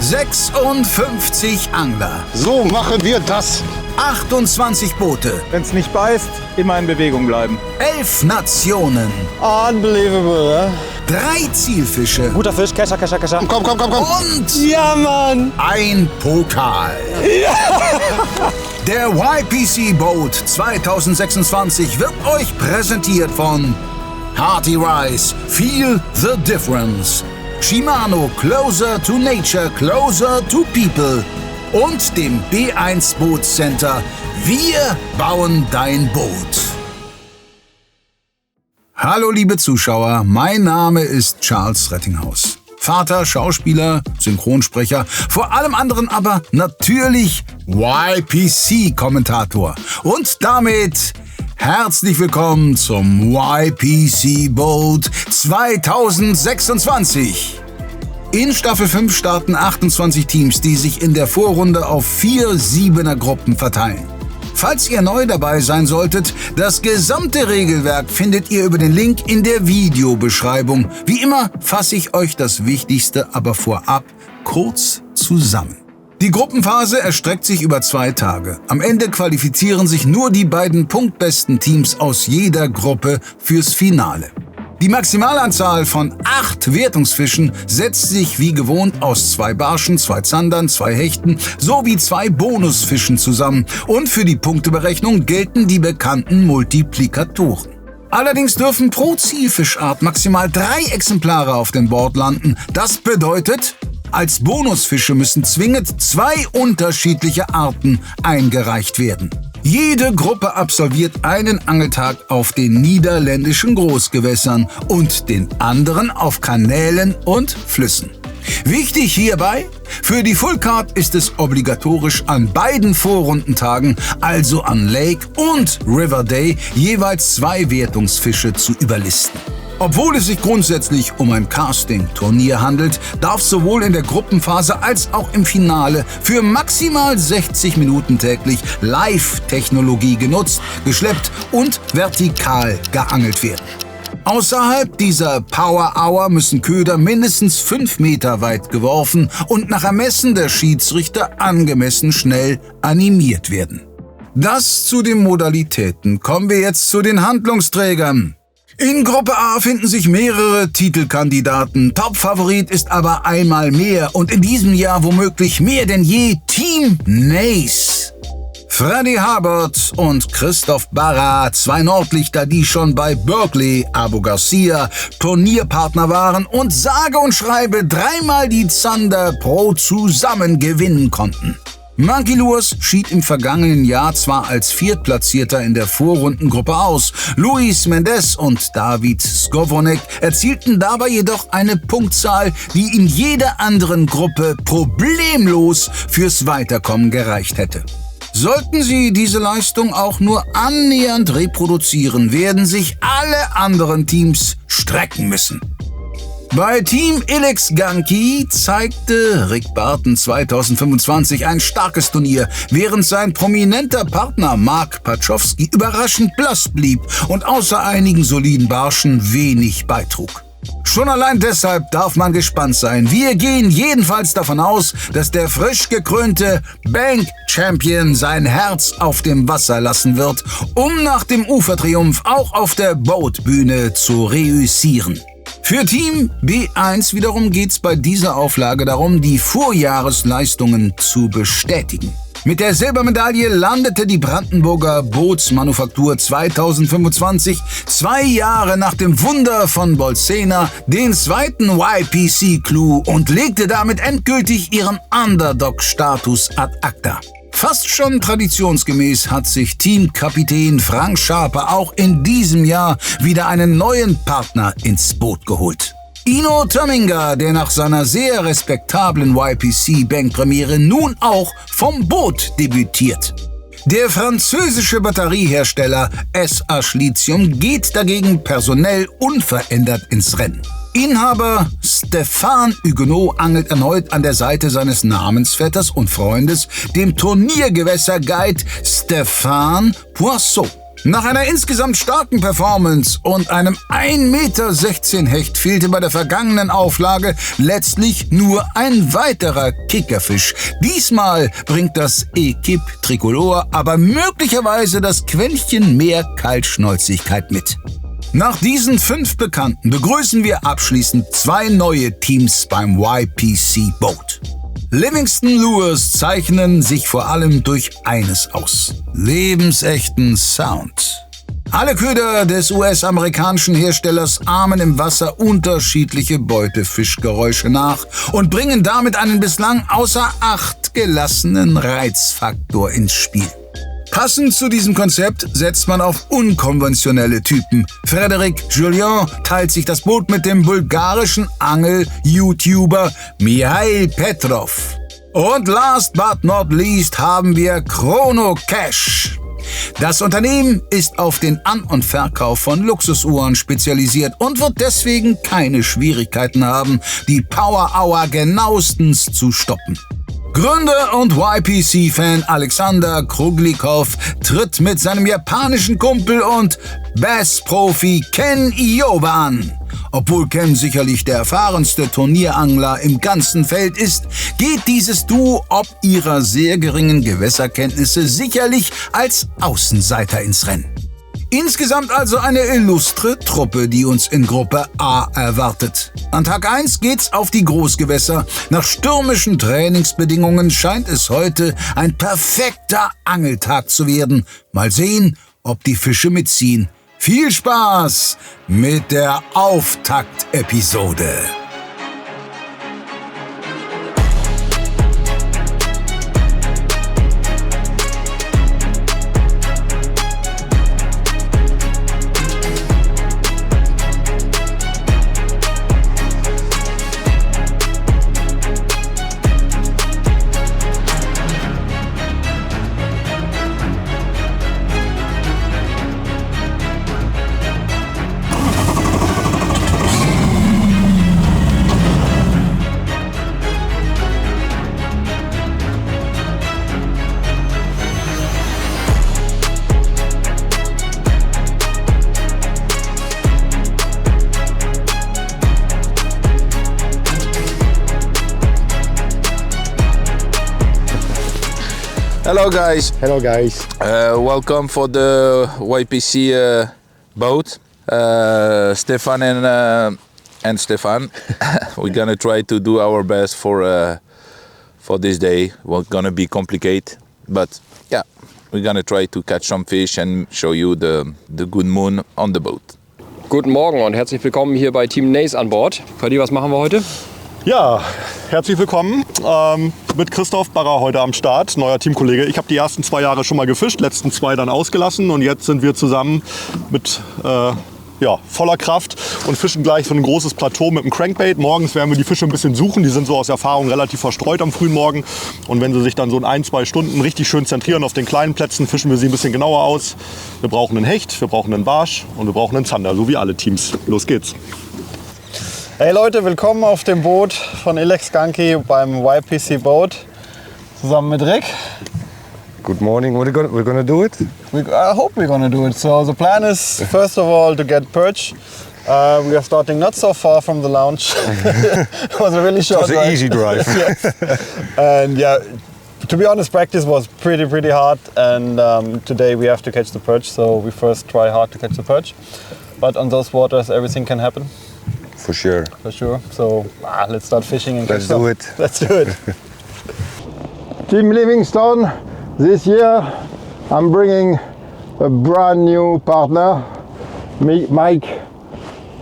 56 Angler. So machen wir das. 28 Boote. Wenn's nicht beißt, immer in Bewegung bleiben. 11 Nationen. Unbelievable, 3 Zielfische. Guter Fisch, Kescher. Komm. Und Ja, Mann! ein Pokal. Ja. Der YPC Boat 2026 wird euch präsentiert von Hearty Rice, Feel the Difference, Shimano, Closer to Nature, Closer to People und dem B1 Boot Center. Wir bauen dein Boot. Hallo liebe Zuschauer, mein Name ist Charles Rettinghaus. Vater, Schauspieler, Synchronsprecher, vor allem anderen aber natürlich YPC-Kommentator. Und damit herzlich willkommen zum YPC Boat 2026. In Staffel 5 starten 28 Teams, die sich in der Vorrunde auf 4 7er-Gruppen verteilen. Falls ihr neu dabei sein solltet, das gesamte Regelwerk findet ihr über den Link in der Videobeschreibung. Wie immer fasse ich euch das Wichtigste aber vorab kurz zusammen. Die Gruppenphase erstreckt sich über 2 Tage. Am Ende qualifizieren sich nur die beiden punktbesten Teams aus jeder Gruppe fürs Finale. Die Maximalanzahl von 8 Wertungsfischen setzt sich wie gewohnt aus 2 Barschen, 2 Zandern, 2 Hechten sowie 2 Bonusfischen zusammen. Und für die Punkteberechnung gelten die bekannten Multiplikatoren. Allerdings dürfen pro Zielfischart maximal 3 Exemplare auf dem Board landen. Das bedeutet, als Bonusfische müssen zwingend 2 unterschiedliche Arten eingereicht werden. Jede Gruppe absolviert einen Angeltag auf den niederländischen Großgewässern und den anderen auf Kanälen und Flüssen. Wichtig hierbei, für die Fullcard ist es obligatorisch an beiden Vorrundentagen, also an Lake und River Day, jeweils 2 Wertungsfische zu überlisten. Obwohl es sich grundsätzlich um ein Casting-Turnier handelt, darf sowohl in der Gruppenphase als auch im Finale für maximal 60 Minuten täglich Live-Technologie genutzt, geschleppt und vertikal geangelt werden. Außerhalb dieser Power Hour müssen Köder mindestens 5 Meter weit geworfen und nach Ermessen der Schiedsrichter angemessen schnell animiert werden. Das zu den Modalitäten. Kommen wir jetzt zu den Handlungsträgern. In Gruppe A finden sich mehrere Titelkandidaten. Topfavorit ist aber einmal mehr und in diesem Jahr womöglich mehr denn je Team Nace. Freddy Harbert und Christoph Barra, 2 Nordlichter, die schon bei Berkeley, Abu Garcia Turnierpartner waren und sage und schreibe 3-mal die Zander Pro zusammen gewinnen konnten. Monkey Lures schied im vergangenen Jahr zwar als Viertplatzierter in der Vorrundengruppe aus, Luis Mendez und David Skovonek erzielten dabei jedoch eine Punktzahl, die in jeder anderen Gruppe problemlos fürs Weiterkommen gereicht hätte. Sollten sie diese Leistung auch nur annähernd reproduzieren, werden sich alle anderen Teams strecken müssen. Bei Team Ilex Ganki zeigte Rick Barton 2025 ein starkes Turnier, während sein prominenter Partner Mark Pachowski überraschend blass blieb und außer einigen soliden Barschen wenig beitrug. Schon allein deshalb darf man gespannt sein. Wir gehen jedenfalls davon aus, dass der frisch gekrönte Bank Champion sein Herz auf dem Wasser lassen wird, um nach dem Ufertriumph auch auf der Boatbühne zu reüssieren. Für Team B1 wiederum geht's bei dieser Auflage darum, die Vorjahresleistungen zu bestätigen. Mit der Silbermedaille landete die Brandenburger Bootsmanufaktur 2025, 2 Jahre nach dem Wunder von Bolsena, den 2. YPC-Clou und legte damit endgültig ihren Underdog-Status ad acta. Fast schon traditionsgemäß hat sich Teamkapitän Frank Schaper auch in diesem Jahr wieder einen neuen Partner ins Boot geholt. Ino Terminga, der nach seiner sehr respektablen YPC-Bankpremiere nun auch vom Boot debütiert. Der französische Batteriehersteller SH Lithium geht dagegen personell unverändert ins Rennen. Inhaber Stéphane Huguenot angelt erneut an der Seite seines Namensvetters und Freundes, dem Turniergewässer-Guide Stéphane Poisson. Nach einer insgesamt starken Performance und einem 1,16 Meter Hecht fehlte bei der vergangenen Auflage letztlich nur ein weiterer Kickerfisch. Diesmal bringt das Equipe Tricolor aber möglicherweise das Quäntchen mehr Kaltschnäuzigkeit mit. Nach diesen 5 Bekannten begrüßen wir abschließend 2 neue Teams beim YPC Boat. Livingston Lures zeichnen sich vor allem durch eines aus: lebensechten Sound. Alle Köder des US-amerikanischen Herstellers ahmen im Wasser unterschiedliche Beutefischgeräusche nach und bringen damit einen bislang außer Acht gelassenen Reizfaktor ins Spiel. Passend zu diesem Konzept setzt man auf unkonventionelle Typen. Frédéric Julien teilt sich das Boot mit dem bulgarischen Angel-YouTuber Mihail Petrov. Und last but not least haben wir Chrono Cash. Das Unternehmen ist auf den An- und Verkauf von Luxusuhren spezialisiert und wird deswegen keine Schwierigkeiten haben, die Power Hour genauestens zu stoppen. Gründer und YPC-Fan Alexander Kruglikov tritt mit seinem japanischen Kumpel und Bass-Profi Ken Ioba an. Obwohl Ken sicherlich der erfahrenste Turnierangler im ganzen Feld ist, geht dieses Duo ob ihrer sehr geringen Gewässerkenntnisse sicherlich als Außenseiter ins Rennen. Insgesamt also eine illustre Truppe, die uns in Gruppe A erwartet. An Tag 1 geht's auf die Großgewässer. Nach stürmischen Trainingsbedingungen scheint es heute ein perfekter Angeltag zu werden. Mal sehen, ob die Fische mitziehen. Viel Spaß mit der Auftaktepisode. Hello guys, Hello guys. welcome for the YPC boat. Stefan and Stefan, we're gonna try to do our best for this day. We're gonna be complicated, but yeah, we're gonna try to catch some fish and show you the good moon on the boat. Guten Morgen und herzlich willkommen hier bei Team Nace an Bord. Freddy, was machen wir heute? Ja, herzlich willkommen mit Christoph Barrer heute am Start, neuer Teamkollege. Ich habe die ersten 2 Jahre schon mal gefischt, letzten 2 dann ausgelassen und jetzt sind wir zusammen mit voller Kraft und fischen gleich so ein großes Plateau mit dem Crankbait. Morgens werden wir die Fische ein bisschen suchen, die sind so aus Erfahrung relativ verstreut am frühen Morgen und wenn sie sich dann so in 1-2 Stunden richtig schön zentrieren auf den kleinen Plätzen, fischen wir sie ein bisschen genauer aus. Wir brauchen einen Hecht, wir brauchen einen Barsch und wir brauchen einen Zander, so wie alle Teams. Los geht's! Hey Leute, willkommen auf dem Boot von Ilex Skunky beim YPC Boat zusammen mit Rick. Good morning. We're gonna do it? I hope we're gonna do it. So the plan is first of all to get perch. We are starting not so far from the lounge. It was a really short It was an easy drive. Yes. And yeah, to be honest, practice was pretty hard. And today we have to catch the perch. So we first try hard to catch the perch. But on those waters, everything can happen. For sure. For sure. So let's start fishing and Let's do it. Let's do it. Team Livingston, this year I'm bringing a brand new partner, Mike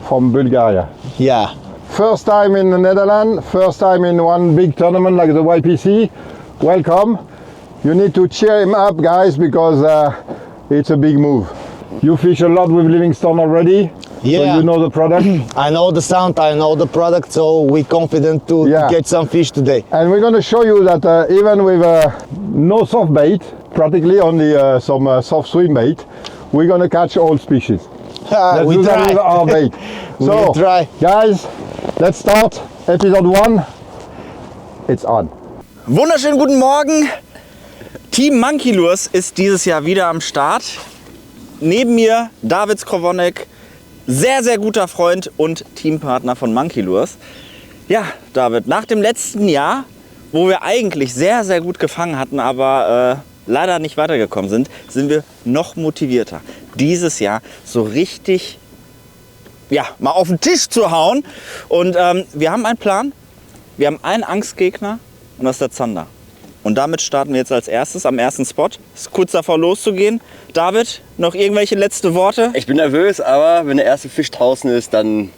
from Bulgaria. Yeah. First time in the Netherlands, first time in one big tournament like the YPC. Welcome. You need to cheer him up, guys, because it's a big move. You fish a lot with Livingston already. Yeah, so you know the product. I know the sound, I know the product, so we're confident to catch some fish today. And we're going to show you that even with no soft bait, practically only some soft swim bait, we're going to catch all species. Let's we do try. that with our bait. So, try. guys, let's start episode 1. It's on. Wunderschönen guten Morgen. Team Monkey Lures ist dieses Jahr wieder am Start. neben mir David Skrowonek, sehr, sehr guter Freund und Teampartner von Monkey Lures. Ja, David, nach dem letzten Jahr, wo wir eigentlich sehr, sehr gut gefangen hatten, aber leider nicht weitergekommen sind, sind wir noch motivierter, dieses Jahr so richtig mal auf den Tisch zu hauen. Und wir haben einen Plan, wir haben einen Angstgegner und das ist der Zander. Und damit starten wir jetzt als erstes am ersten Spot. Ist kurz davor loszugehen. David, noch irgendwelche letzte Worte? Ich bin nervös, aber wenn der erste Fisch draußen ist, dann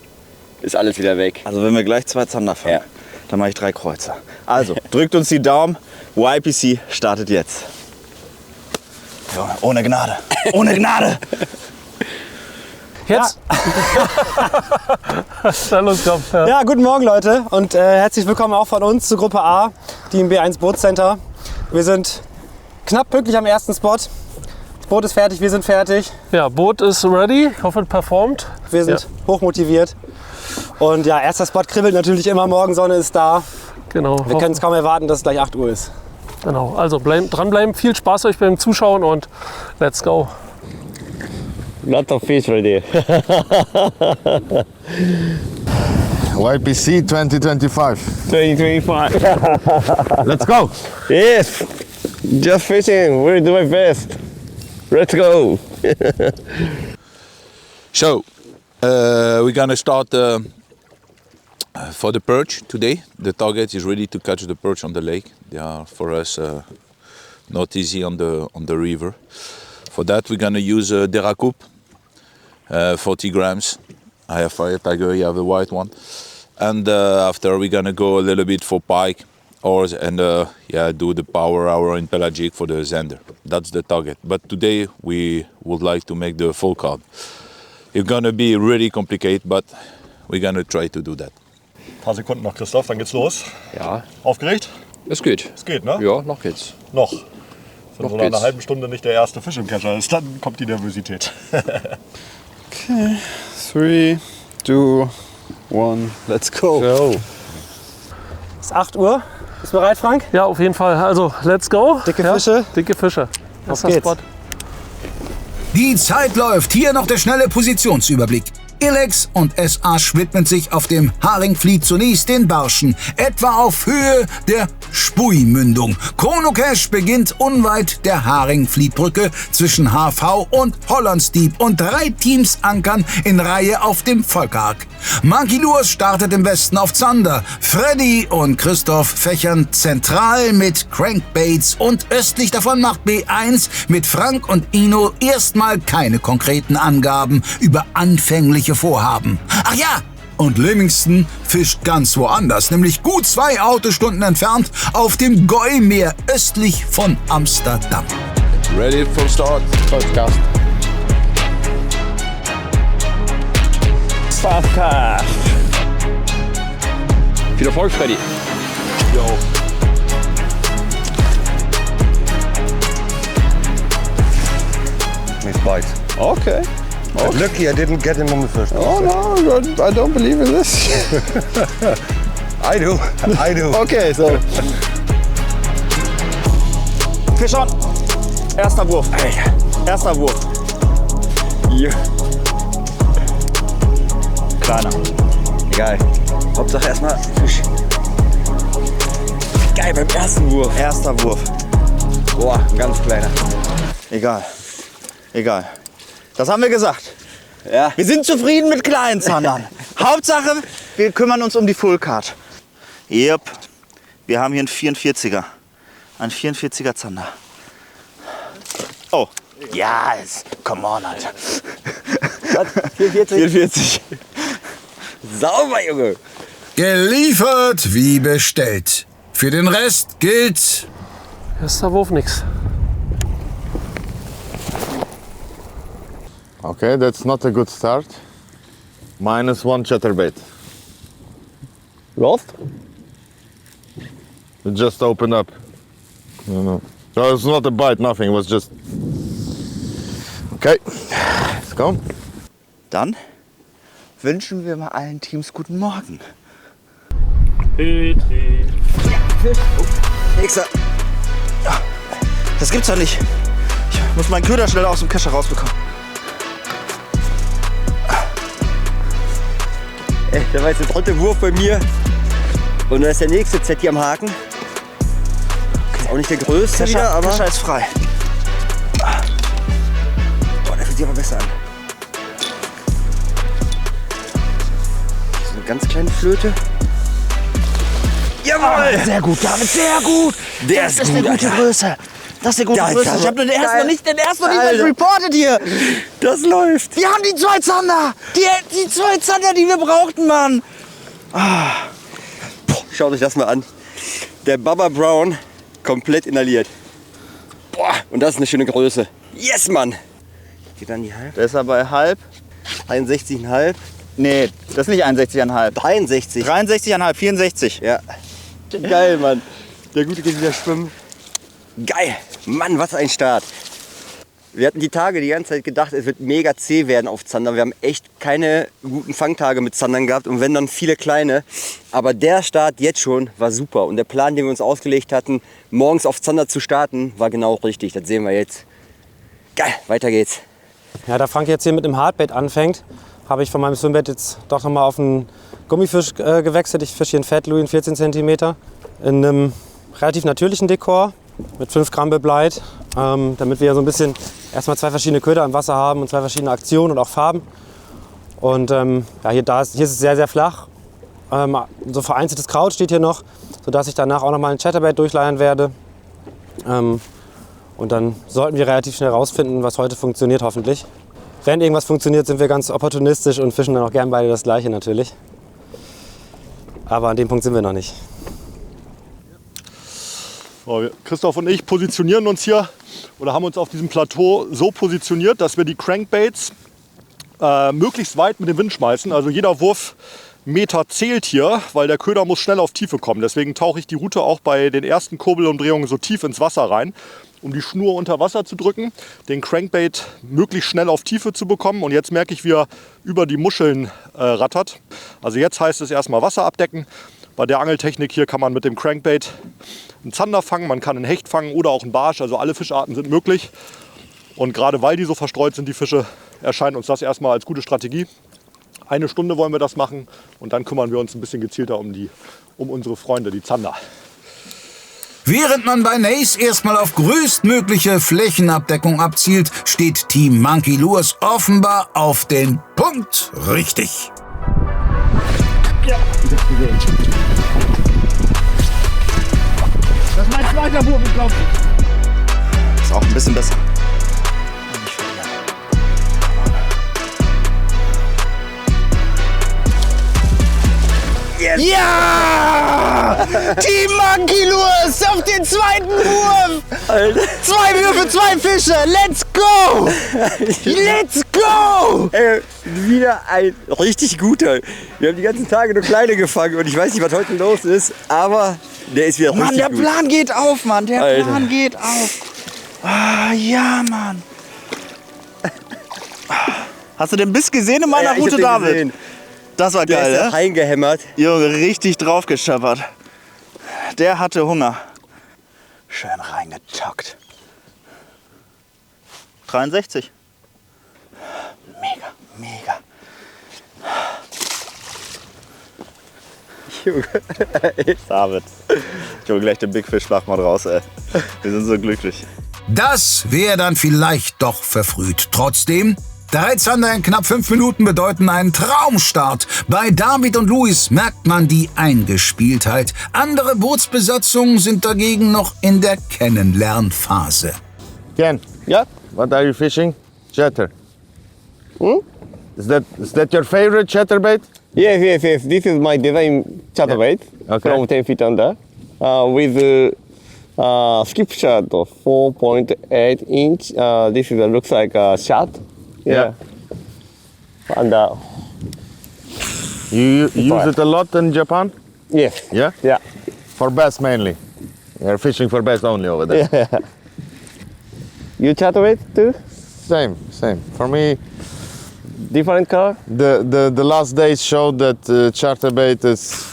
ist alles wieder weg. Also wenn wir gleich 2 Zander fangen, dann mache ich 3 Kreuze. Also, drückt uns die Daumen. YPC startet jetzt. Junge, ohne Gnade. Ohne Gnade. Jetzt? Ja, guten Morgen Leute und herzlich willkommen auch von uns zur Gruppe A, die im B1 Bootcenter. Wir sind knapp pünktlich am ersten Spot. Das Boot ist fertig, wir sind fertig. Ja, Boot ist ready, ich hoffe, es performt. Wir sind hochmotiviert. Und ja, erster Spot kribbelt natürlich immer, Morgensonne ist da. Genau. Wir können es kaum erwarten, dass es gleich 8 Uhr ist. Genau, also dranbleiben, viel Spaß euch beim Zuschauen und let's go. Lot of fish ready. YPC 2025. 2025. Let's go. Yes. Just fishing. We'll do my best. Let's go. So, we're gonna start for the perch today. The target is ready to catch the perch on the lake. They are for us not easy on the river. For that, we're gonna use a Deracoup, 40 grams. I have Fire Tiger, you have the white one. And after, we're gonna go a little bit for pike, oars, and do the power hour in pelagic for the Zander. That's the target. But today, we would like to make the full carp. It's gonna be really complicated, but we're gonna try to do that. Ein paar Sekunden noch, Christoph, dann geht's los. Ja. Aufgeregt? Es geht. Es geht, ne? Ja, noch geht's. Noch. Wenn Noch so nach einer geht's. halben Stunde nicht der erste Fisch im Catcher ist, dann kommt die Nervosität. Okay, 3, 2, 1, let's go. Es ist 8 Uhr. Bist du bereit, Frank? Ja, auf jeden Fall. Also, let's go. Dicke Fische. Dicke Fische. Auf Erster geht's. Spot. Die Zeit läuft. Hier noch der schnelle Positionsüberblick. Ilex und SA widmen sich auf dem Haringfleet zunächst den Barschen, etwa auf Höhe der Spui-Mündung. Chrono Cash beginnt unweit der Haringfleetbrücke zwischen HV und Hollandsdieb und 3 Teams ankern in Reihe auf dem Volkark. Monkey Lures startet im Westen auf Zander. Freddy und Christoph fächern zentral mit Crankbaits und östlich davon macht B1 mit Frank und Ino erstmal keine konkreten Angaben über anfängliche Vorhaben. Ach ja! Und Livingston fischt ganz woanders, nämlich gut 2 Autostunden entfernt auf dem Goi-Meer östlich von Amsterdam. Ready for start? First cast. Fast cast. Viel Erfolg, Freddy. Yo. Nice bite. Okay. But lucky I didn't get him on the first one. Oh no, I don't believe in this. I do. I do. Okay, so. Fisch on. Erster Wurf. Erster Wurf. Yeah. Kleiner. Egal. Hauptsache erstmal Fisch. Geil, beim ersten Wurf. Erster Wurf. Boah, ein ganz kleiner. Egal. Egal. Das haben wir gesagt. Ja. Wir sind zufrieden mit kleinen Zandern. Hauptsache, wir kümmern uns um die Full Card. Yep. Wir haben hier einen 44er. Ein 44er Zander. Oh. Ja, come on, Alter. Was? 44? 44. Sauber, Junge. Geliefert wie bestellt. Für den Rest gilt... Erster Wurf, nix. Okay, that's not a good start. -1 chatterbait. Lost? It just opened up. No. No, it's not a bite, nothing. It was just... Okay, let's go. Dann wünschen wir mal allen Teams guten Morgen. Nächster. Das gibt's doch nicht. Ich muss meinen Köder schnell aus dem Kescher rausbekommen. Da war jetzt der 3. Wurf bei mir. Und dann ist der nächste Zetti am Haken. Ist auch nicht der größte wieder, aber... Fischer ist frei. Boah, der fühlt sich aber besser an. So eine ganz kleine Flöte. Jawohl! Sehr gut, David, sehr gut. Der ist eine gute Größe. Das ist eine gute Größe. Ich habe den ersten noch nicht reported hier. Das läuft. Wir haben die 2 Zander. Die 2 Zander, die wir brauchten, Mann. Schaut euch das mal an. Der Bubba Brown komplett inhaliert. Boah, und das ist eine schöne Größe. Yes, Mann. Geht dann die halb. Der ist er bei halb. 61,5. Nee, das ist nicht 61,5. 63. 63,5, 64. Ja. Geil, Mann. Der Gute geht wieder schwimmen. Geil. Mann, was ein Start. Wir hatten die Tage die ganze Zeit gedacht, es wird mega zäh werden auf Zander. Wir haben echt keine guten Fangtage mit Zandern gehabt und wenn dann viele kleine. Aber der Start jetzt schon war super. Und der Plan, den wir uns ausgelegt hatten, morgens auf Zander zu starten, war genau richtig. Das sehen wir jetzt. Geil, weiter geht's. Ja, da Frank jetzt hier mit dem Hardbait anfängt, habe ich von meinem Swimbait jetzt doch noch mal auf einen Gummifisch gewechselt. Ich fische hier einen Fat Louis in 14 cm in einem relativ natürlichen Dekor mit 5 Gramm Bebleit, damit wir so ein bisschen erstmal 2 verschiedene Köder im Wasser haben und 2 verschiedene Aktionen und auch Farben. Und ja, hier ist es sehr, sehr flach. So vereinzeltes Kraut steht hier noch, sodass ich danach auch noch mal ein Chatterbait durchleiern werde. Und dann sollten wir relativ schnell rausfinden, was heute funktioniert, hoffentlich. Wenn irgendwas funktioniert, sind wir ganz opportunistisch und fischen dann auch gern beide das Gleiche natürlich. Aber an dem Punkt sind wir noch nicht. Christoph und ich positionieren uns hier oder haben uns auf diesem Plateau so positioniert, dass wir die Crankbaits möglichst weit mit dem Wind schmeißen. Also jeder Wurfmeter zählt hier, weil der Köder muss schnell auf Tiefe kommen. Deswegen tauche ich die Rute auch bei den ersten Kurbelumdrehungen so tief ins Wasser rein, um die Schnur unter Wasser zu drücken, den Crankbait möglichst schnell auf Tiefe zu bekommen. Und jetzt merke ich, wie er über die Muscheln rattert. Also jetzt heißt es erstmal Wasser abdecken. Bei der Angeltechnik hier kann man mit dem Crankbait einen Zander fangen, man kann einen Hecht fangen oder auch einen Barsch. Also alle Fischarten sind möglich. Und gerade weil die so verstreut sind, die Fische, erscheint uns das erstmal als gute Strategie. 1 Stunde wollen wir das machen und dann kümmern wir uns ein bisschen gezielter um unsere Freunde, die Zander. Während man bei Nace erstmal auf größtmögliche Flächenabdeckung abzielt, steht Team Monkey Lures offenbar auf den Punkt richtig. Ja. Das ist mein zweiter Wurf, ich glaube. Ist auch ein bisschen besser. Yes. Ja! Team Monkey Lures auf den zweiten Wurf! Alter. 2 Würfe, 2 Fische! Let's go! Let's go! Ey, wieder ein richtig guter. Wir haben die ganzen Tage nur kleine gefangen und ich weiß nicht, was heute los ist, aber der ist wieder richtig gut. Mann, der Plan geht auf, Mann. Der Plan geht auf. Ah, ja, Mann. Hast du den Biss gesehen in meiner Route, David? Gesehen. Das war geil, der ist reingehämmert. Junge, richtig drauf gescheppert. Der hatte Hunger. Schön reingetockt. 63. Mega, mega. Junge. David. Ich hole gleich den Big Fish Flach mal raus, ey. Wir sind so glücklich. Das wäre dann vielleicht doch verfrüht. Trotzdem, 3 Zander in knapp 5 Minuten bedeuten einen Traumstart. Bei David und Luis merkt man die Eingespieltheit. Andere Bootsbesatzungen sind dagegen noch in der Kennenlernphase. Ken, yeah? What are you fishing? Chatter. Is that your favorite chatterbait? Yes. This is my design chatterbait from 10 feet under with skip shot of 4.8 inch. This looks like a shot. Yeah. And you use it a lot in Japan? Yes. Yeah? Yeah. For bass mainly. You're fishing for bass only over there. Yeah. You chatterbait too? Same. For me, different color? The last days showed that chatterbait is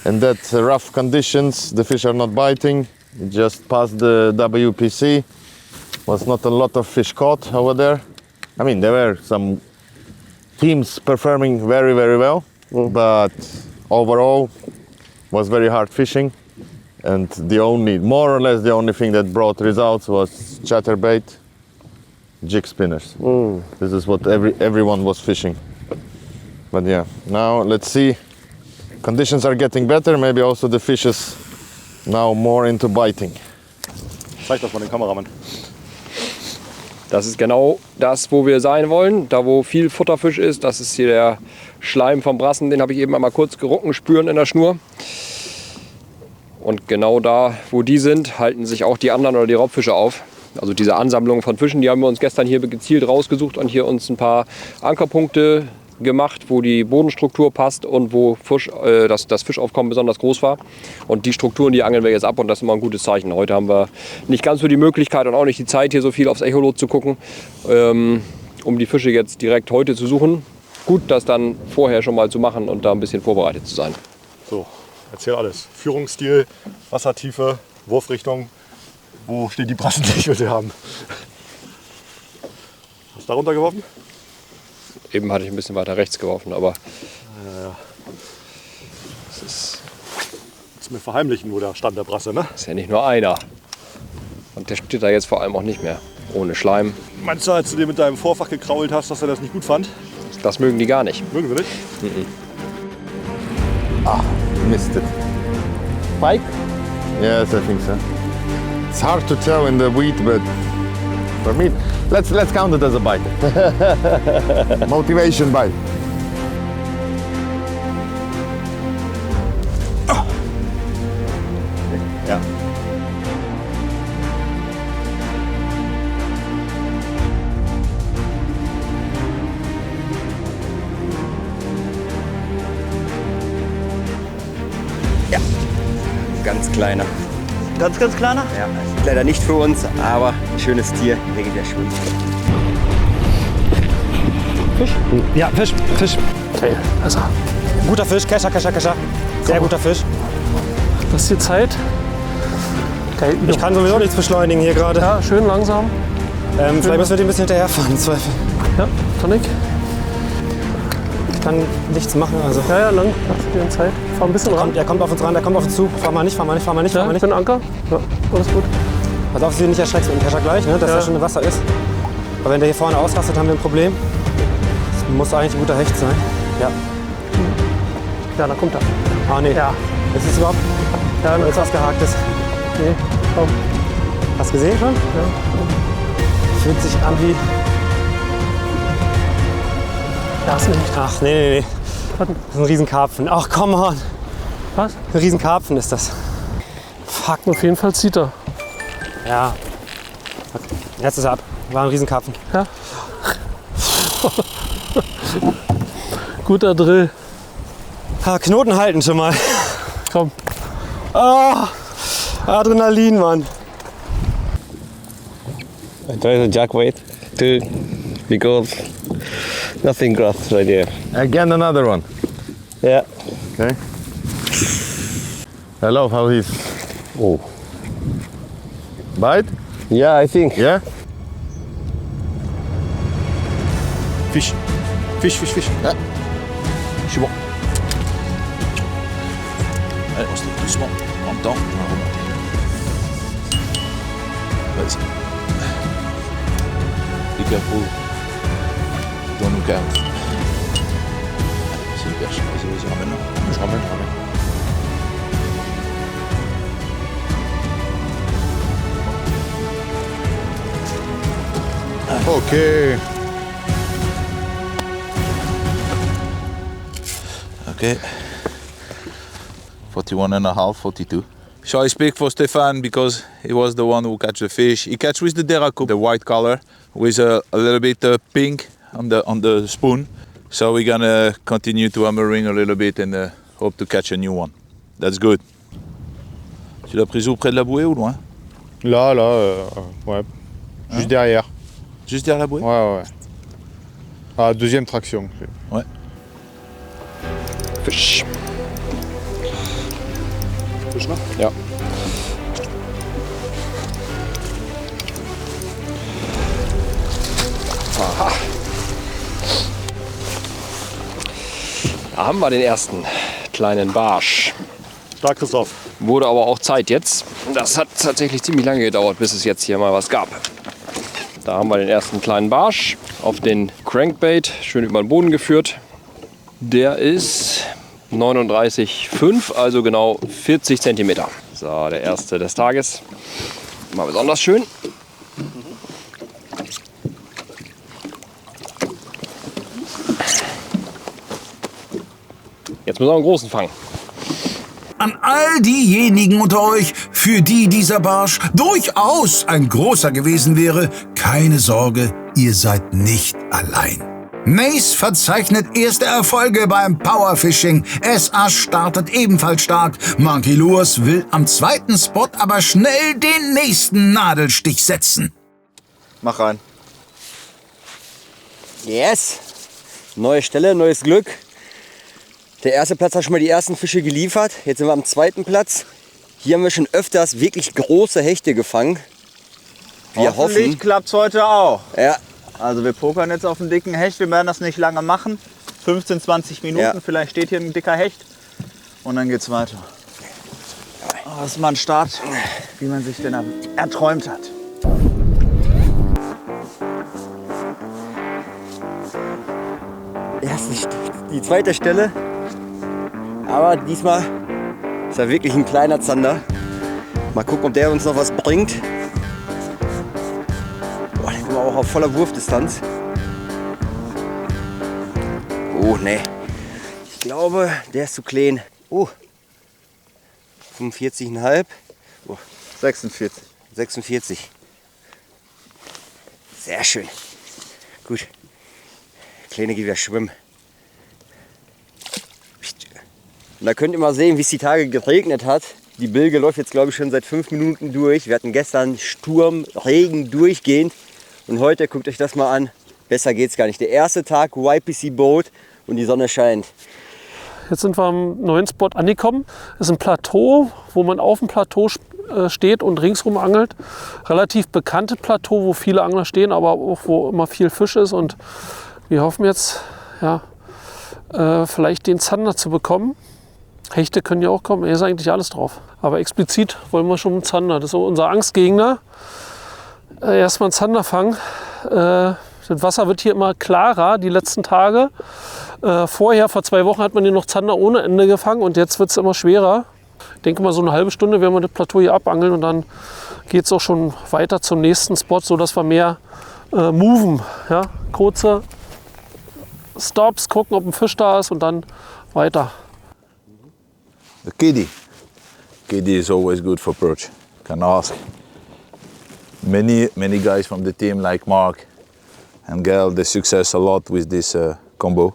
in that rough conditions. The fish are not biting. It just passed the WPC. Was not a lot of fish caught over there. I mean, there were some teams performing very, very well, but overall was very hard fishing. And more or less the only thing that brought results was chatterbait, jig spinners. This is what everyone was fishing. But yeah, now let's see. Conditions are getting better. Maybe also the fish is now more into biting. Zeig das mal den Kameramann. Das ist genau das, wo wir sein wollen. Da, wo viel Futterfisch ist, das ist hier der Schleim vom Brassen. Den habe ich eben einmal kurz gerucken spüren in der Schnur. Und genau da, wo die sind, halten sich auch die anderen oder die Raubfische auf. Also diese Ansammlung von Fischen, die haben wir uns gestern hier gezielt rausgesucht und hier uns ein paar Ankerpunkte gemacht, wo die Bodenstruktur passt und wo das Fischaufkommen besonders groß war. Und die Strukturen, die angeln wir jetzt ab und das ist immer ein gutes Zeichen. Heute haben wir nicht ganz so die Möglichkeit und auch nicht die Zeit, hier so viel aufs Echolot zu gucken, um die Fische jetzt direkt heute zu suchen. Gut, das dann vorher schon mal zu machen und da ein bisschen vorbereitet zu sein. So, erzähl alles. Führungsstil, Wassertiefe, Wurfrichtung. Wo stehen die Brassen, die ich heute haben? Hast du da runtergeworfen? Eben hatte ich ein bisschen weiter rechts geworfen, aber ja. Das ist mir verheimlichen, wo der stand der Brasse, ne? Ist ja nicht nur einer. Und der steht da jetzt vor allem auch nicht mehr. Ohne Schleim. Meinst du, als du dir mit deinem Vorfach gekrault hast, dass er das nicht gut fand? Das mögen die gar nicht. Mögen wir nicht? Missed it. Pike? Yes, I think so. It's hard to tell in the weed, but for me, let's count it as a bite. Motivation bite. Ja. Ja, ganz kleiner. Ganz, ganz kleiner? Ja, leider nicht für uns, aber ein schönes Tier, legendär schön. Fisch? Ja, Fisch. Okay, also. Guter Fisch, Kescher. Sehr guter Fisch. Das ist die Zeit. Okay, ich kann sowieso nichts beschleunigen hier gerade. Ja, schön langsam. Vielleicht müssen wir den ein bisschen hinterherfahren, im Zweifel. Ja, Tonic. Ich kann nichts machen, also. Ja, lang. Lass dir Zeit. Fahr ein bisschen ran. Er kommt auf uns ran, der kommt auf uns zu. Fahr mal nicht. Ja, für den Anker. Ja, alles gut. Pass auf, dass du ihn nicht erschreckst mit dem Kescher gleich, ne, dass er schon im Wasser ist. Aber wenn der hier vorne ausrastet, haben wir ein Problem. Das muss eigentlich ein guter Hecht sein. Ja. Ja, da kommt er. Ah, nee. Ja. Ist es überhaupt? Ja, ist was Gehaktes. Nee, komm. Hast du gesehen schon? Ja. Fühlt sich an wie... Ja, ist nicht. Ach, nee. Das ist ein Riesenkarpfen. Ach, come on. Was? Ein Riesenkarpfen ist das. Fuck, auf jeden Fall zieht er. Ja. Jetzt ist er ab. War ein Riesenkarpfen. Ja. Guter Drill. Knoten halten schon mal. Komm. Oh, Adrenalin, Mann. I try to jack weight too, because nothing grabs right here. Again, another one. Yeah. Okay. I love how he's. Oh. Bite? Yeah, I think. Yeah? Fisch. Ja. C'est bon. Allez, on se lève doucement. En même temps, on va remonter. Vas-y. Be careful. Don't look out. C'est une perche. Vas-y, ramène-la. Je ramène. Okay. Okay. 41.5, 42. So I speak for Stefan because he was the one who catch the fish. He catch with the Deraco, the white color, with a little bit pink on the spoon. So we're gonna continue to hammering a little bit and hope to catch a new one. That's good. Tu l'as pris où, près de la bouée ou loin? Là, ouais. Juste derrière. Juste derrière la bouée? Ouais. Ah, deuxième traction. Ouais. Fisch. Fisch noch? Ja. Aha. Da haben wir den ersten kleinen Barsch. Da, Christoph. Wurde aber auch Zeit jetzt. Das hat tatsächlich ziemlich lange gedauert, bis es jetzt hier mal was gab. Da haben wir den ersten kleinen Barsch auf den Crankbait, schön über den Boden geführt. Der ist 39,5, also genau 40 cm. So, der erste des Tages. Mal besonders schön. Jetzt müssen wir einen großen fangen. An all diejenigen unter euch, für die dieser Barsch durchaus ein großer gewesen wäre, keine Sorge, ihr seid nicht allein. Mace verzeichnet erste Erfolge beim Powerfishing. SA startet ebenfalls stark. Monkey Lures will am zweiten Spot aber schnell den nächsten Nadelstich setzen. Mach rein. Yes! Neue Stelle, neues Glück. Der erste Platz hat schon mal die ersten Fische geliefert. Jetzt sind wir am zweiten Platz. Hier haben wir schon öfters wirklich große Hechte gefangen. Wir hoffen. Klappt es heute auch. Ja. Also wir pokern jetzt auf einen dicken Hecht. Wir werden das nicht lange machen. 15, 20 Minuten. Ja. Vielleicht steht hier ein dicker Hecht. Und dann geht's weiter. Oh, das ist mal ein Start, wie man sich denn erträumt hat. Die zweite Stelle. Aber diesmal ist er wirklich ein kleiner Zander. Mal gucken, ob der uns noch was bringt. Boah, den sind wir auch auf voller Wurfdistanz. Oh, ne. Ich glaube, der ist zu klein. Oh. 45,5. Oh. 46. 46. Sehr schön. Gut. Kleine geht wieder schwimmen. Und da könnt ihr mal sehen, wie es die Tage geregnet hat. Die Bilge läuft jetzt, glaube ich, schon seit 5 Minuten durch. Wir hatten gestern Sturm, Regen durchgehend. Und heute, guckt euch das mal an, besser geht's gar nicht. Der erste Tag YPC Boat und die Sonne scheint. Jetzt sind wir am neuen Spot angekommen. Das ist ein Plateau, wo man auf dem Plateau steht und ringsrum angelt. Relativ bekanntes Plateau, wo viele Angler stehen, aber auch wo immer viel Fisch ist. Und wir hoffen jetzt, ja, vielleicht den Zander zu bekommen. Hechte können ja auch kommen, hier ist eigentlich alles drauf. Aber explizit wollen wir schon einen Zander. Das ist so unser Angstgegner. Erstmal einen Zander fangen. Das Wasser wird hier immer klarer die letzten Tage. Vorher, vor 2 Wochen, hat man hier noch Zander ohne Ende gefangen und jetzt wird es immer schwerer. Ich denke mal, so eine halbe Stunde werden wir das Plateau hier abangeln und dann geht es auch schon weiter zum nächsten Spot, sodass wir mehr moven. Ja? Kurze Stops, gucken, ob ein Fisch da ist und dann weiter. The kiddie. Kiddie is always good for perch. Can ask. Many guys from the team like Mark and Gail, they success a lot with this combo.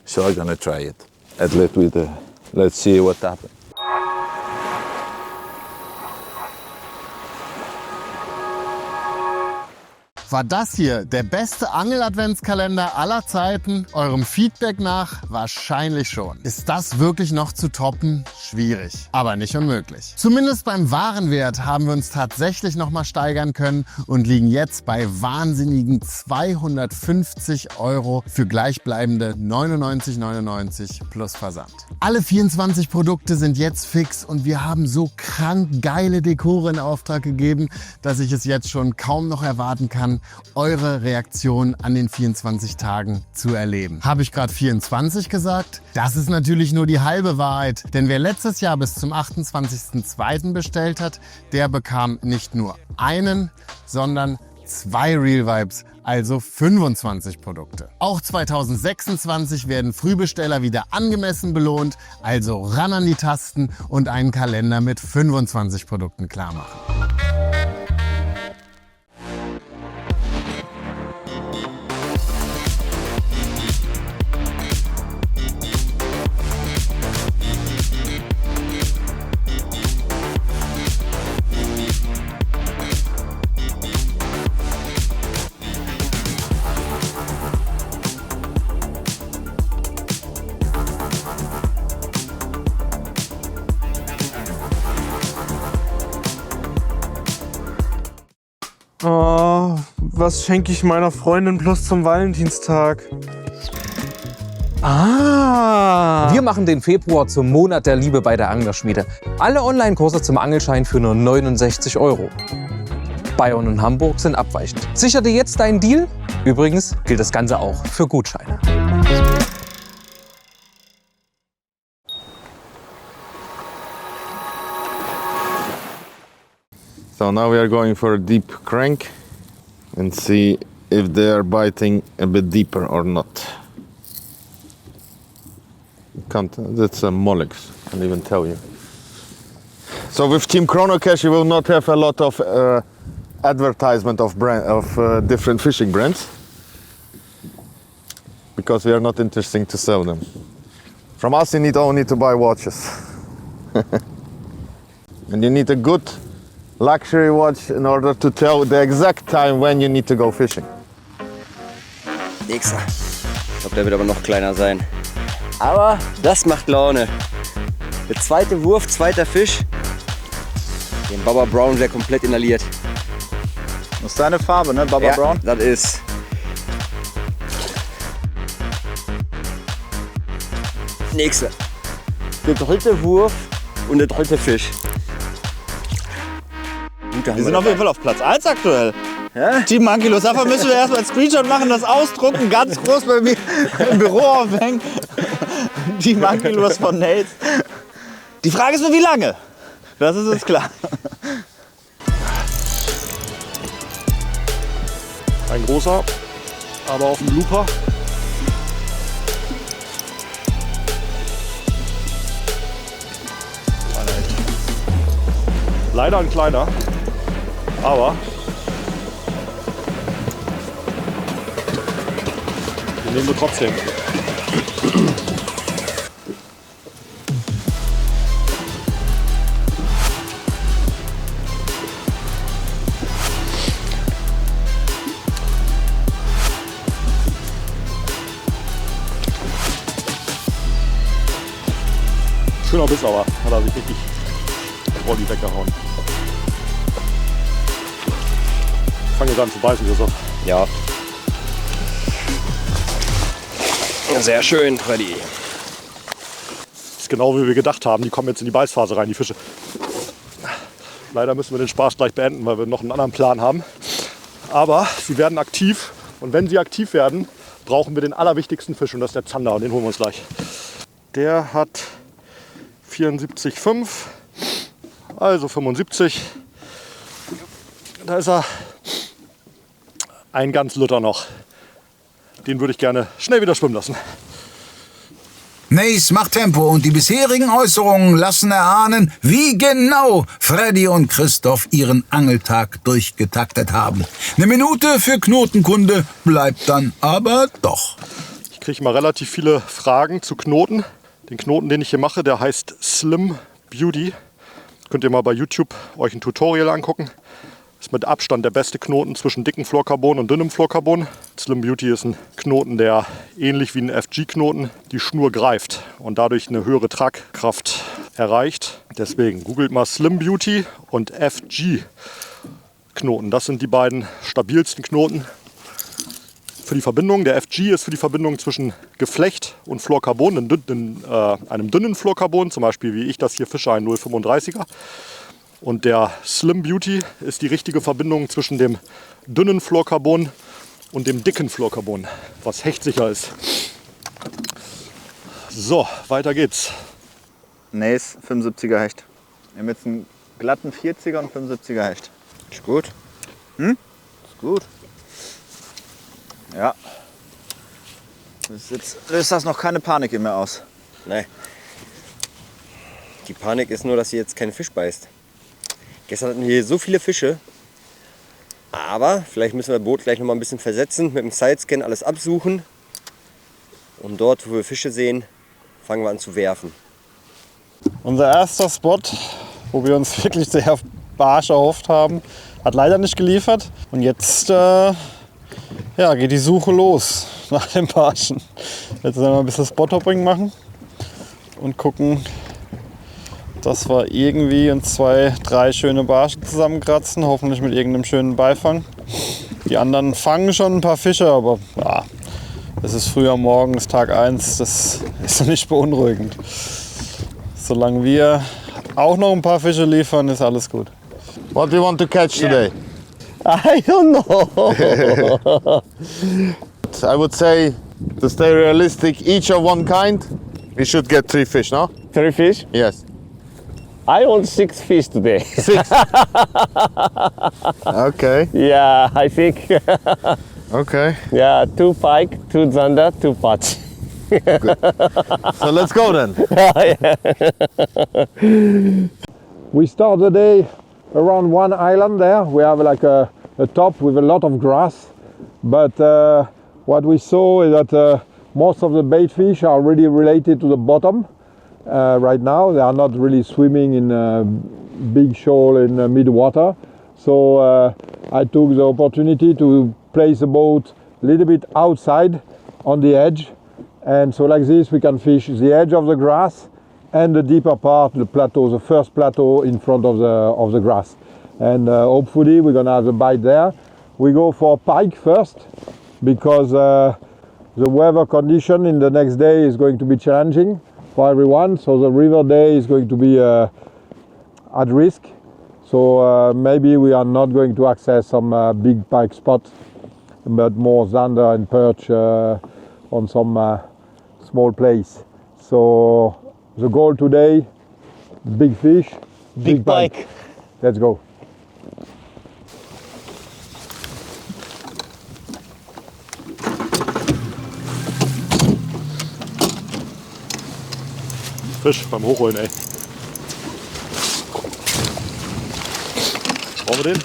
So I'm gonna try it. Let's see what happens. War das hier der beste Angel-Adventskalender aller Zeiten? Eurem Feedback nach wahrscheinlich schon. Ist das wirklich noch zu toppen? Schwierig, aber nicht unmöglich. Zumindest beim Warenwert haben wir uns tatsächlich noch mal steigern können und liegen jetzt bei wahnsinnigen 250 € für gleichbleibende 99,99 plus Versand. Alle 24 Produkte sind jetzt fix und wir haben so krank geile Dekore in Auftrag gegeben, dass ich es jetzt schon kaum noch erwarten kann, eure Reaktion an den 24 Tagen zu erleben. Habe ich gerade 24 gesagt? Das ist natürlich nur die halbe Wahrheit, denn wer letztes Jahr bis zum 28.02. bestellt hat, der bekam nicht nur einen, sondern 2 Real Vibes, also 25 Produkte. Auch 2026 werden Frühbesteller wieder angemessen belohnt, also ran an die Tasten und einen Kalender mit 25 Produkten klar machen. Oh, was schenke ich meiner Freundin bloß zum Valentinstag? Wir machen den Februar zum Monat der Liebe bei der Anglerschmiede. Alle Online-Kurse zum Angelschein für nur 69 €. Bayern und Hamburg sind abweichend. Sicher dir jetzt deinen Deal? Übrigens gilt das Ganze auch für Gutscheine. So now we are going for a deep crank and see if they are biting a bit deeper or not. That's a Molex, I can't even tell you. So with Team Chronocache you will not have a lot of advertisement of different fishing brands because we are not interested to sell them. From us you need only to buy watches. And you need a good luxury watch in order to tell the exact time when you need to go fishing. Nächster. Ich glaube, der wird aber noch kleiner sein. Aber das macht Laune. Der zweite Wurf, zweiter Fisch. Den Bubba Brown wäre komplett inhaliert. Das ist deine Farbe, ne, Bubba Brown? Das ist. Nächster. Der dritte Wurf und der dritte Fisch. Wir sind auf jeden Fall auf Platz 1 aktuell. Ja? Team Monkey-Lures. Dafür müssen wir erstmal einen Screenshot machen, das ausdrucken, ganz groß bei mir im Büro aufhängen. Team Monkey-Lures von Nate. Die Frage ist nur, wie lange? Das ist uns klar. Ein großer, aber auf dem Looper. Leider ein kleiner, aber den nehmen wir trotzdem. Schöner Biss, aber hat er sich richtig Rolli weggehauen. Fange jetzt an zu beißen, Christoph. Ja. Sehr schön, Freddy. Das ist genau wie wir gedacht haben. Die kommen jetzt in die Beißphase rein, die Fische. Leider müssen wir den Spaß gleich beenden, weil wir noch einen anderen Plan haben. Aber sie werden aktiv. Und wenn sie aktiv werden, brauchen wir den allerwichtigsten Fisch. Und das ist der Zander. Und den holen wir uns gleich. Der hat 74,5. Also 75. Da ist er. Ein ganz Lütter noch. Den würde ich gerne schnell wieder schwimmen lassen. Nace macht Tempo und die bisherigen Äußerungen lassen erahnen, wie genau Freddy und Christoph ihren Angeltag durchgetaktet haben. Eine Minute für Knotenkunde bleibt dann aber doch. Ich kriege mal relativ viele Fragen zu Knoten. Den Knoten, den ich hier mache, der heißt Slim Beauty. Könnt ihr mal bei YouTube euch ein Tutorial angucken. Ist mit Abstand der beste Knoten zwischen dicken Fluorcarbon und dünnem Fluorcarbon. Slim Beauty ist ein Knoten, der ähnlich wie ein FG-Knoten die Schnur greift und dadurch eine höhere Tragkraft erreicht. Deswegen googelt mal Slim Beauty und FG-Knoten. Das sind die beiden stabilsten Knoten für die Verbindung. Der FG ist für die Verbindung zwischen Geflecht und Fluorcarbon, einem dünnen Fluorcarbon, zum Beispiel wie ich das hier fische, ein 0,35er. Und der Slim Beauty ist die richtige Verbindung zwischen dem dünnen Fluorcarbon und dem dicken Fluorcarbon, was hechtsicher ist. So, weiter geht's. Nace, 75er Hecht. Wir haben jetzt einen glatten 40er und 75er Hecht. Ist gut. Hm? Ist gut. Ja. Jetzt löst das noch keine Panik in mir aus. Nein. Die Panik ist nur, dass sie jetzt keinen Fisch beißt. Gestern hatten wir hier so viele Fische, aber vielleicht müssen wir das Boot gleich noch mal ein bisschen versetzen, mit dem Sidescan alles absuchen und dort, wo wir Fische sehen, fangen wir an zu werfen. Unser erster Spot, wo wir uns wirklich sehr Barsch erhofft haben, hat leider nicht geliefert und jetzt geht die Suche los nach dem Barschen. Jetzt werden wir ein bisschen Spot-Hopping machen und gucken, dass wir irgendwie uns 2, 3 schöne Barsche zusammenkratzen, hoffentlich mit irgendeinem schönen Beifang. Die anderen fangen schon ein paar Fische, aber ja, Es ist früh am Morgen, ist Tag 1, das ist nicht beunruhigend. Solange wir auch noch ein paar Fische liefern, ist alles gut. What do you want to catch today? I don't know. I would say, to stay realistic, each of one kind, we should get 3 fish, no? 3 fish? Yes. I want 6 fish today. 6? Okay. Yeah, I think. Okay. Yeah, 2 pike, 2 zander, 2 patch. So let's go then. We start the day around one island there. We have like a top with a lot of grass. But what we saw is that most of the bait fish are really related to the bottom right now. They are not really swimming in big shoal in mid-water. So I took the opportunity to place the boat a little bit outside on the edge. And so like this we can fish the edge of the grass and the deeper part, the plateau, the first plateau in front of the grass. And hopefully we're gonna have a bite there. We go for pike first because the weather condition in the next day is going to be challenging for everyone. So the river day is going to be at risk. So maybe we are not going to access some big pike spots, but more zander and perch on some small place. So the goal today, big fish, big pike. Let's go. Fisch beim Hochholen, ey. Brauchen wir den?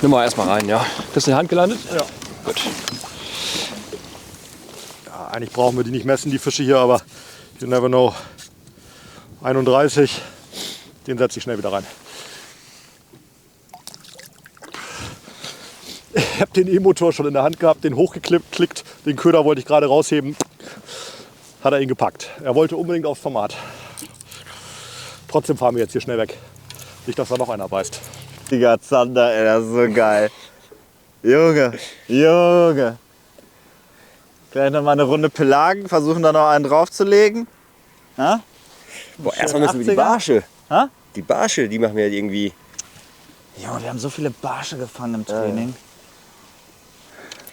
Nimm mal erstmal rein, ja. Bist du in die Hand gelandet? Ja. Gut. Ja, eigentlich brauchen wir die nicht messen, die Fische hier, aber you never know. 31, den setze ich schnell wieder rein. Ich habe den E-Motor schon in der Hand gehabt, den hochgeklickt, den Köder wollte ich gerade rausheben. Hat er ihn gepackt. Er wollte unbedingt aufs Format. Trotzdem fahren wir jetzt hier schnell weg. Nicht, dass da noch einer beißt. Digga, Zander, ey, das ist so geil. Junge, Junge. Gleich noch mal eine Runde pelagen, versuchen da noch einen draufzulegen. Ha? Boah, erstmal müssen wir die Barsche. Ha? Die Barsche, die machen wir irgendwie. Ja, wir haben so viele Barsche gefangen im Training.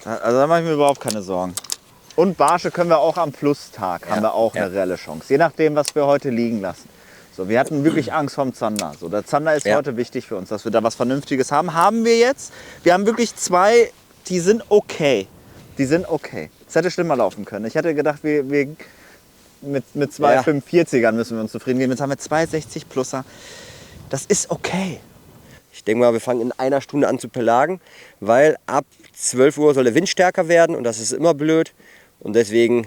Also da mache ich mir überhaupt keine Sorgen. Und Barsche können wir auch am Plustag, haben wir auch eine reelle Chance. Je nachdem, was wir heute liegen lassen. So, wir hatten wirklich Angst vorm Zander. So, der Zander ist heute wichtig für uns, dass wir da was Vernünftiges haben. Haben wir jetzt. Wir haben wirklich 2, die sind okay. Die sind okay. Es hätte schlimmer laufen können. Ich hätte gedacht, wir mit 2 45ern müssen wir uns zufrieden geben. Jetzt haben wir 2 60-Pluser. Das ist okay. Ich denke mal, wir fangen in einer Stunde an zu pelagen, weil ab 12 Uhr soll der Wind stärker werden und das ist immer blöd. Und deswegen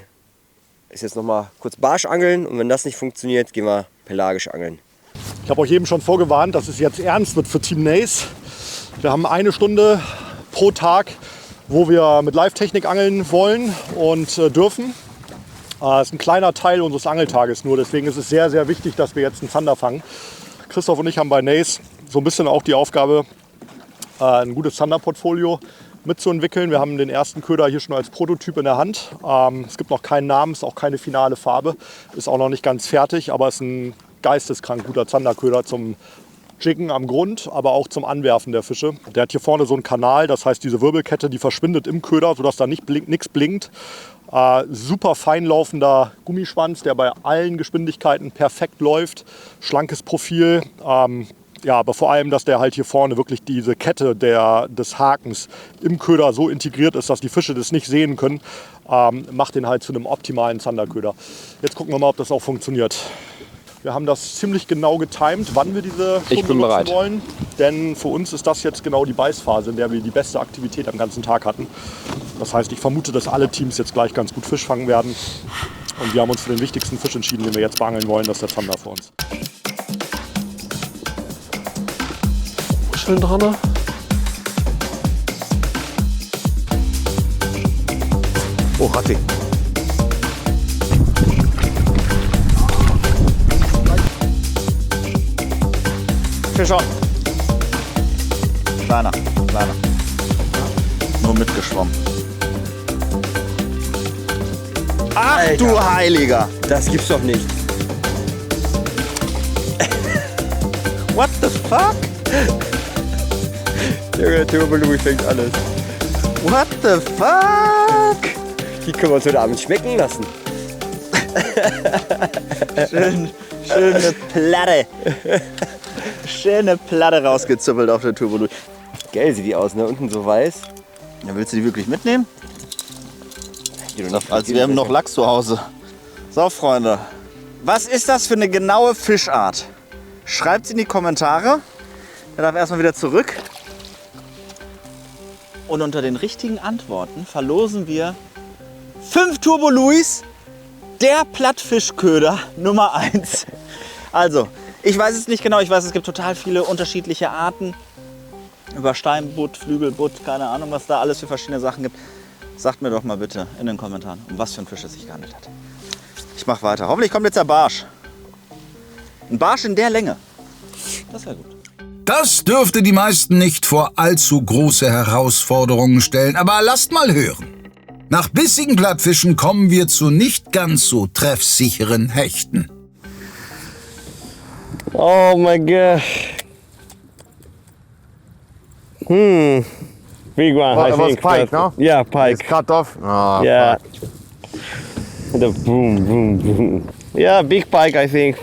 ist jetzt noch mal kurz Barsch angeln und wenn das nicht funktioniert, gehen wir pelagisch angeln. Ich habe euch eben schon vorgewarnt, dass es jetzt ernst wird für Team Nace. Wir haben eine Stunde pro Tag, wo wir mit Live-Technik angeln wollen und dürfen. Das ist ein kleiner Teil unseres Angeltages nur, deswegen ist es sehr, sehr wichtig, dass wir jetzt einen Zander fangen. Christoph und ich haben bei Nace so ein bisschen auch die Aufgabe, ein gutes Zanderportfolio mitzuentwickeln. Wir haben den ersten Köder hier schon als Prototyp in der Hand. Es gibt noch keinen Namen, es ist auch keine finale Farbe, ist auch noch nicht ganz fertig, aber es ist ein geisteskrank guter Zanderköder zum Jiggen am Grund, aber auch zum Anwerfen der Fische. Der hat hier vorne so einen Kanal, das heißt diese Wirbelkette, die verschwindet im Köder, sodass da nichts blinkt. Super fein laufender Gummischwanz, der bei allen Geschwindigkeiten perfekt läuft. Schlankes Profil. Ja, aber vor allem, dass der halt hier vorne wirklich diese Kette des Hakens im Köder so integriert ist, dass die Fische das nicht sehen können, macht den halt zu einem optimalen Zanderköder. Jetzt gucken wir mal, ob das auch funktioniert. Wir haben das ziemlich genau getimt, wann wir diese Stunde nutzen wollen. Denn für uns ist das jetzt genau die Beißphase, in der wir die beste Aktivität am ganzen Tag hatten. Das heißt, ich vermute, dass alle Teams jetzt gleich ganz gut Fisch fangen werden. Und wir haben uns für den wichtigsten Fisch entschieden, den wir jetzt beangeln wollen. Das ist der Zander für uns. Schön dran. Oh, Ratti. Fischer. Kleiner. Nur mitgeschwommen. Ach Alter. du Heiliger. Das gibt's doch nicht. What the fuck? Junge, Turbo Louis fängt alles. What the fuck? Die können wir uns heute Abend schmecken lassen. Schöne Platte. Schöne Platte rausgezuppelt auf der Turbo Louis. Geil sieht die aus, ne? Unten so weiß. Ja, willst du die wirklich mitnehmen? Also wir haben noch Lachs zu Hause. So, Freunde. Was ist das für eine genaue Fischart? Schreibt es in die Kommentare. Der darf erstmal wieder zurück. Und unter den richtigen Antworten verlosen wir 5 Turbo Louis, der Plattfischköder Nummer 1. Also, ich weiß es nicht genau. Ich weiß, es gibt total viele unterschiedliche Arten. Über Steinbutt, Flügelbutt, keine Ahnung, was da alles für verschiedene Sachen gibt. Sagt mir doch mal bitte in den Kommentaren, um was für ein Fisch es sich gehandelt hat. Ich mache weiter. Hoffentlich kommt jetzt der Barsch. Ein Barsch in der Länge. Das wäre gut. Das dürfte die meisten nicht vor allzu große Herausforderungen stellen, aber lasst mal hören. Nach bissigen Plattfischen kommen wir zu nicht ganz so treffsicheren Hechten. Oh my gosh. Big one, Well, I it was think. pike, but- no? Yeah, pike. It's cut off? Oh, Yeah. fuck. The boom, boom, boom. Yeah, big pike, I think.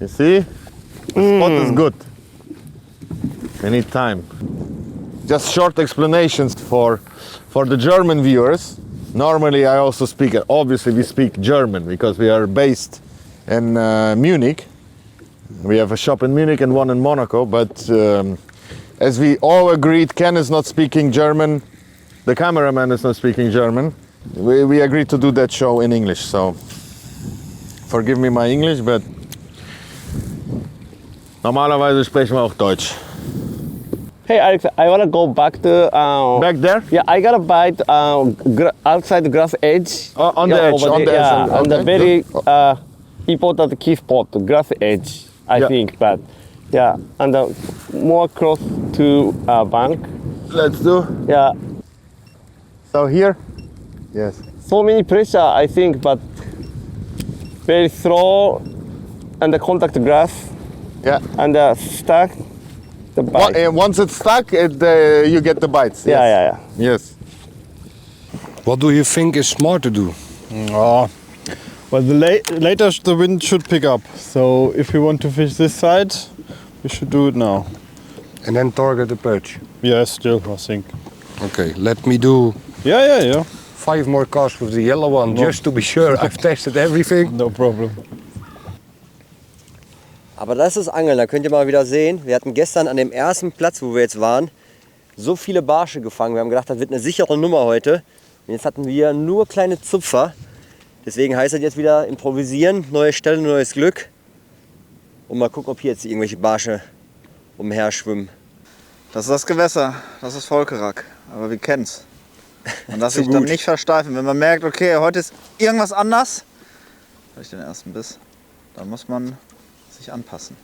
You see? The spot is good. We need time. Just short explanations for the German viewers. Normally I also speak, obviously we speak German because we are based in Munich. We have a shop in Munich and one in Monaco, but as we all agreed, Ken is not speaking German, the cameraman is not speaking German. We agreed to do that show in English, so forgive me my English, but normalerweise sprechen wir auch Deutsch. Hey, Alex, I want to go back to... Back there? Yeah, I got a bite outside the grass edge. On the Yeah, edge, over on there, the edge. yeah, on the Okay, very good. important key spot, the grass edge, I Yeah. think. But yeah, and more close to bank. Let's do. Yeah. So here? Yes. So many pressure, I think, but very slow and the contact grass. Yeah. And stuck. The bite. Once it's stuck, you get the bites. Yeah, yes. yeah, yeah. Yes. What do you think is smart to do? Oh, well, later the wind should pick up. So if we want to fish this side, we should do it now. And then target the perch? Yeah, still, I think. Okay, let me do... Yeah. 5 more casts with the yellow one, just to be sure I've tested everything. No problem. Aber das ist Angeln, da könnt ihr mal wieder sehen. Wir hatten gestern an dem ersten Platz, wo wir jetzt waren, so viele Barsche gefangen. Wir haben gedacht, das wird eine sichere Nummer heute. Und jetzt hatten wir nur kleine Zupfer. Deswegen heißt das jetzt wieder improvisieren, neue Stelle, neues Glück. Und mal gucken, ob hier jetzt irgendwelche Barsche umher schwimmen. Das ist das Gewässer, das ist Volkerak. Aber wir kennen's. Und das Zu sich dann gut. nicht versteifen. Wenn man merkt, okay, heute ist irgendwas anders, habe ich den ersten Biss, dann muss man sich anpassen.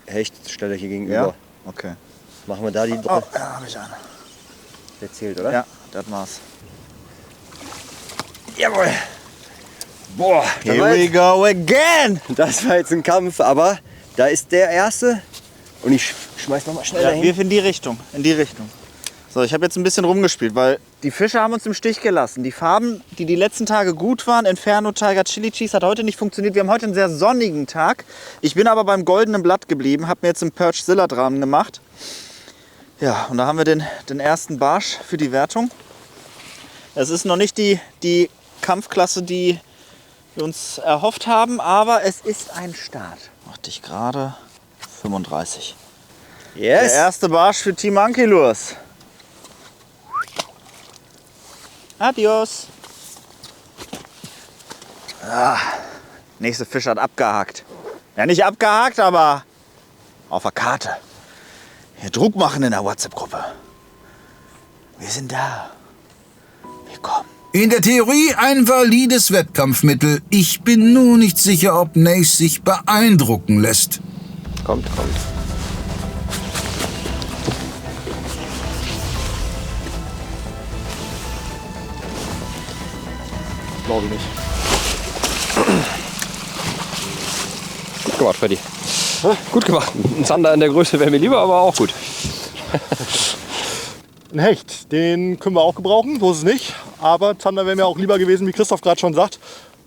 Hechtstelle hier gegenüber. Ja? Okay. Machen wir da die Oh, drei. ja, habe ich einen. Der zählt, oder? Ja, das war's. Jawohl. Boah, das Here war we jetzt- go again. Das war jetzt ein Kampf, aber da ist der erste. Und ich schmeiß noch mal schnell Ja, dahin. wirf in die Richtung, in die Richtung. So, ich habe jetzt ein bisschen rumgespielt, weil die Fische haben uns im Stich gelassen. Die Farben, die die letzten Tage gut waren, Inferno, Tiger, Chili Cheese, hat heute nicht funktioniert. Wir haben heute einen sehr sonnigen Tag. Ich bin aber beim goldenen Blatt geblieben, habe mir jetzt einen Perch Zilla dran gemacht. Ja, und da haben wir den ersten Barsch für die Wertung. Es ist noch nicht die Kampfklasse, die wir uns erhofft haben, aber es ist ein Start. Mach dich gerade 35. Yes. Der erste Barsch für Team Ankylurs. Adios. Nächste Fisch hat abgehakt. Ja, nicht abgehakt, aber auf der Karte. Hier Druck machen in der WhatsApp-Gruppe. Wir sind da. Wir kommen. In der Theorie ein valides Wettkampfmittel. Ich bin nur nicht sicher, ob Nace sich beeindrucken lässt. Kommt. Glaube ich nicht. gemacht, Freddy. Gut gemacht. Ein Zander in der Größe wäre mir lieber, aber auch gut. Ein Hecht, den können wir auch gebrauchen, so ist es nicht. Aber Zander wäre mir auch lieber gewesen, wie Christoph gerade schon sagt.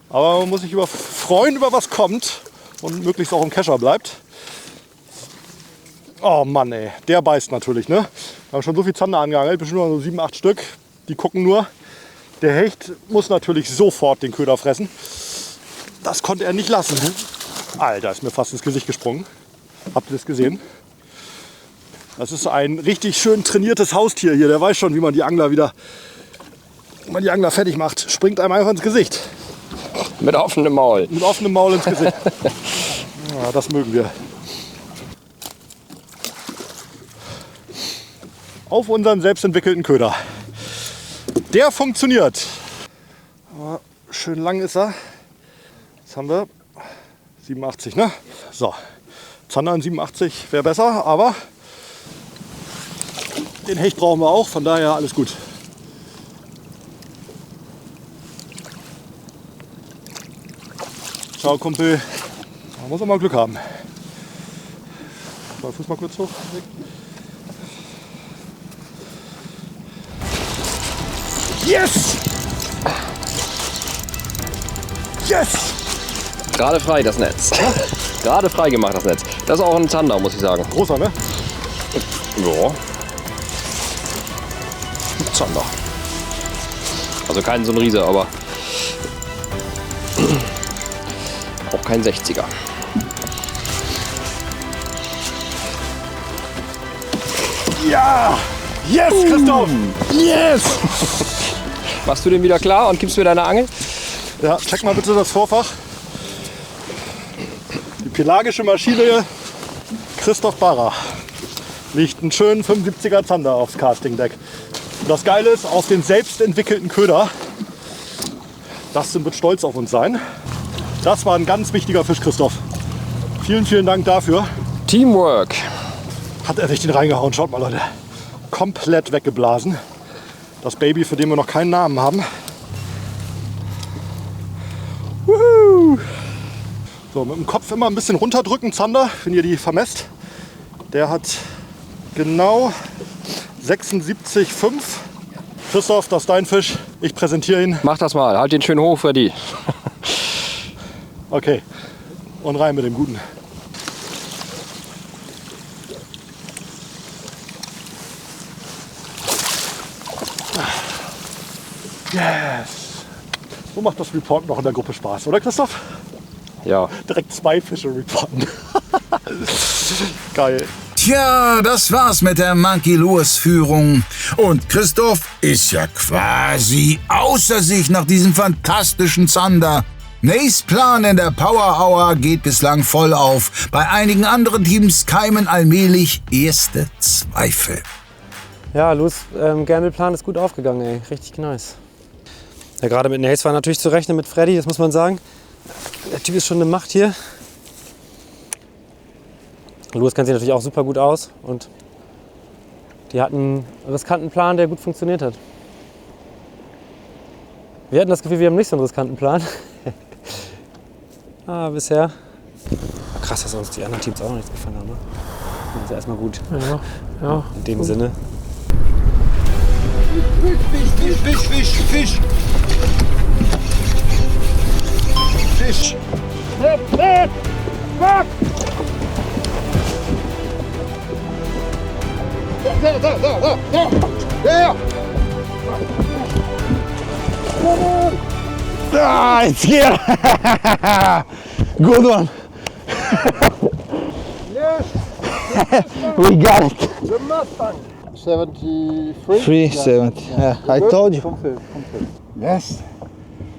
Aber man muss sich freuen, über was kommt und möglichst auch im Kescher bleibt. Oh Mann, ey, der beißt natürlich, ne? Wir haben schon so viel Zander angeangelt, bestimmt noch so 7, 8 Stück. Die gucken nur. Der Hecht muss natürlich sofort den Köder fressen. Das konnte er nicht lassen. Alter, ist mir fast ins Gesicht gesprungen. Habt ihr das gesehen? Das ist ein richtig schön trainiertes Haustier hier. Der weiß schon, wie man die Angler fertig macht. Springt einem einfach ins Gesicht. Mit offenem Maul. Mit offenem Maul ins Gesicht. Ja, das mögen wir. Auf unseren selbstentwickelten Köder. Der funktioniert. Aber schön lang ist er. Jetzt haben wir 87, ne? So, Zander in 87 wäre besser, aber den Hecht brauchen wir auch, von daher alles gut. Ciao Kumpel, man muss auch mal Glück haben. Fuß mal kurz hoch. Yes! Yes! Gerade frei das Netz. Gerade frei gemacht das Netz. Das ist auch ein Zander, muss ich sagen. Großer, ne? Ja. Zander. Also kein so ein Riese, aber auch kein 60er. Ja! Yes, Christoph! Yes! Machst du den wieder klar und gibst mir deine Angel? Ja, check mal bitte das Vorfach. Die pelagische Maschine Christoph Barrer legt einen schönen 75er Zander aufs Castingdeck. Und das Geile ist, auf den selbstentwickelten Köder. Dustin wird stolz auf uns sein. Das war ein ganz wichtiger Fisch, Christoph. Vielen, vielen Dank dafür. Teamwork. Hat er sich den reingehauen. Schaut mal, Leute. Komplett weggeblasen. Das Baby, für den wir noch keinen Namen haben. Woohoo. So, mit dem Kopf immer ein bisschen runterdrücken, Zander, wenn ihr die vermesst. Der hat genau 76,5. Christoph, das ist dein Fisch. Ich präsentiere ihn. Mach das mal. Halt den schön hoch, Freddy. Okay. Und rein mit dem Guten. Yes! So macht das Reporten noch in der Gruppe Spaß, oder Christoph? Ja. Direkt 2 Fische reporten. Geil. Tja, das war's mit der Monkey Lures Führung. Und Christoph ist ja quasi außer sich nach diesem fantastischen Zander. Nays Plan in der Power Hour geht bislang voll auf. Bei einigen anderen Teams keimen allmählich erste Zweifel. Ja, Lus Gamble-Plan ist gut aufgegangen, ey. Richtig nice. Ja, gerade mit Nace war natürlich zu rechnen mit Freddy, das muss man sagen. Der Typ ist schon eine Macht hier. Lus kennt sich natürlich auch super gut aus und die hatten einen riskanten Plan, der gut funktioniert hat. Wir hatten das Gefühl, wir haben nicht so einen riskanten Plan. Bisher. Krass, dass uns die anderen Teams auch noch nichts gefangen haben. Ne? Das ist ja erstmal gut. Ja. In dem Sinne. Fisch, Fisch, Fisch, Fisch! Fisch! Ah, it's here! Good one! Yes! We got it! The Mustang! 73? 370. Yeah, I told you. Yes.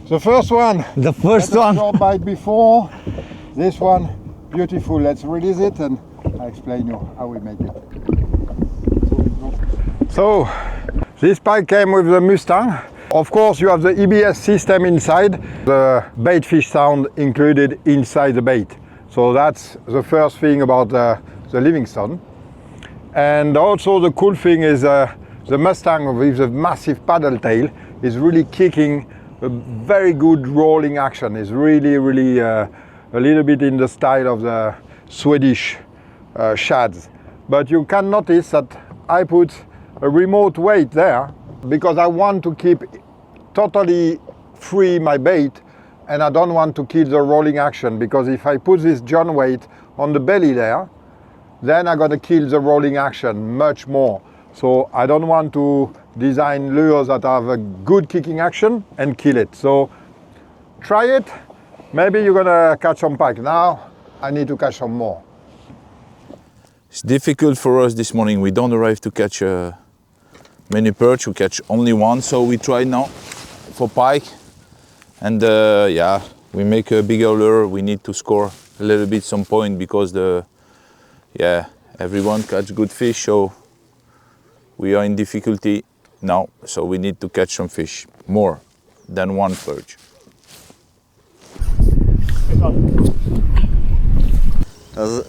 The first one. The first one. Short bite before. This one, beautiful. Let's release it and I'll explain you how we make it. So, this bite came with the Mustang. Of course, you have the EBS system inside. The bait fish sound included inside the bait. So that's the first thing about the Livingston. And also the cool thing is the Mustang with a massive paddle tail is really kicking a very good rolling action. It's really a little bit in the style of the Swedish shads. But you can notice that I put a remote weight there because I want to keep totally free my bait, and I don't want to kill the rolling action, because if I put this John weight on the belly there, then I'm gonna kill the rolling action much more. So I don't want to design lures that have a good kicking action and kill it. So try it, maybe you're gonna catch some pike. Now I need to catch some more. It's difficult for us this morning. We don't arrive to catch many perch. We catch only one, so we try now for pike. And yeah, we make a bigger lure. We need to score a little bit some point because everyone catch good fish. So we are in difficulty now. So we need to catch some fish, more than one perch.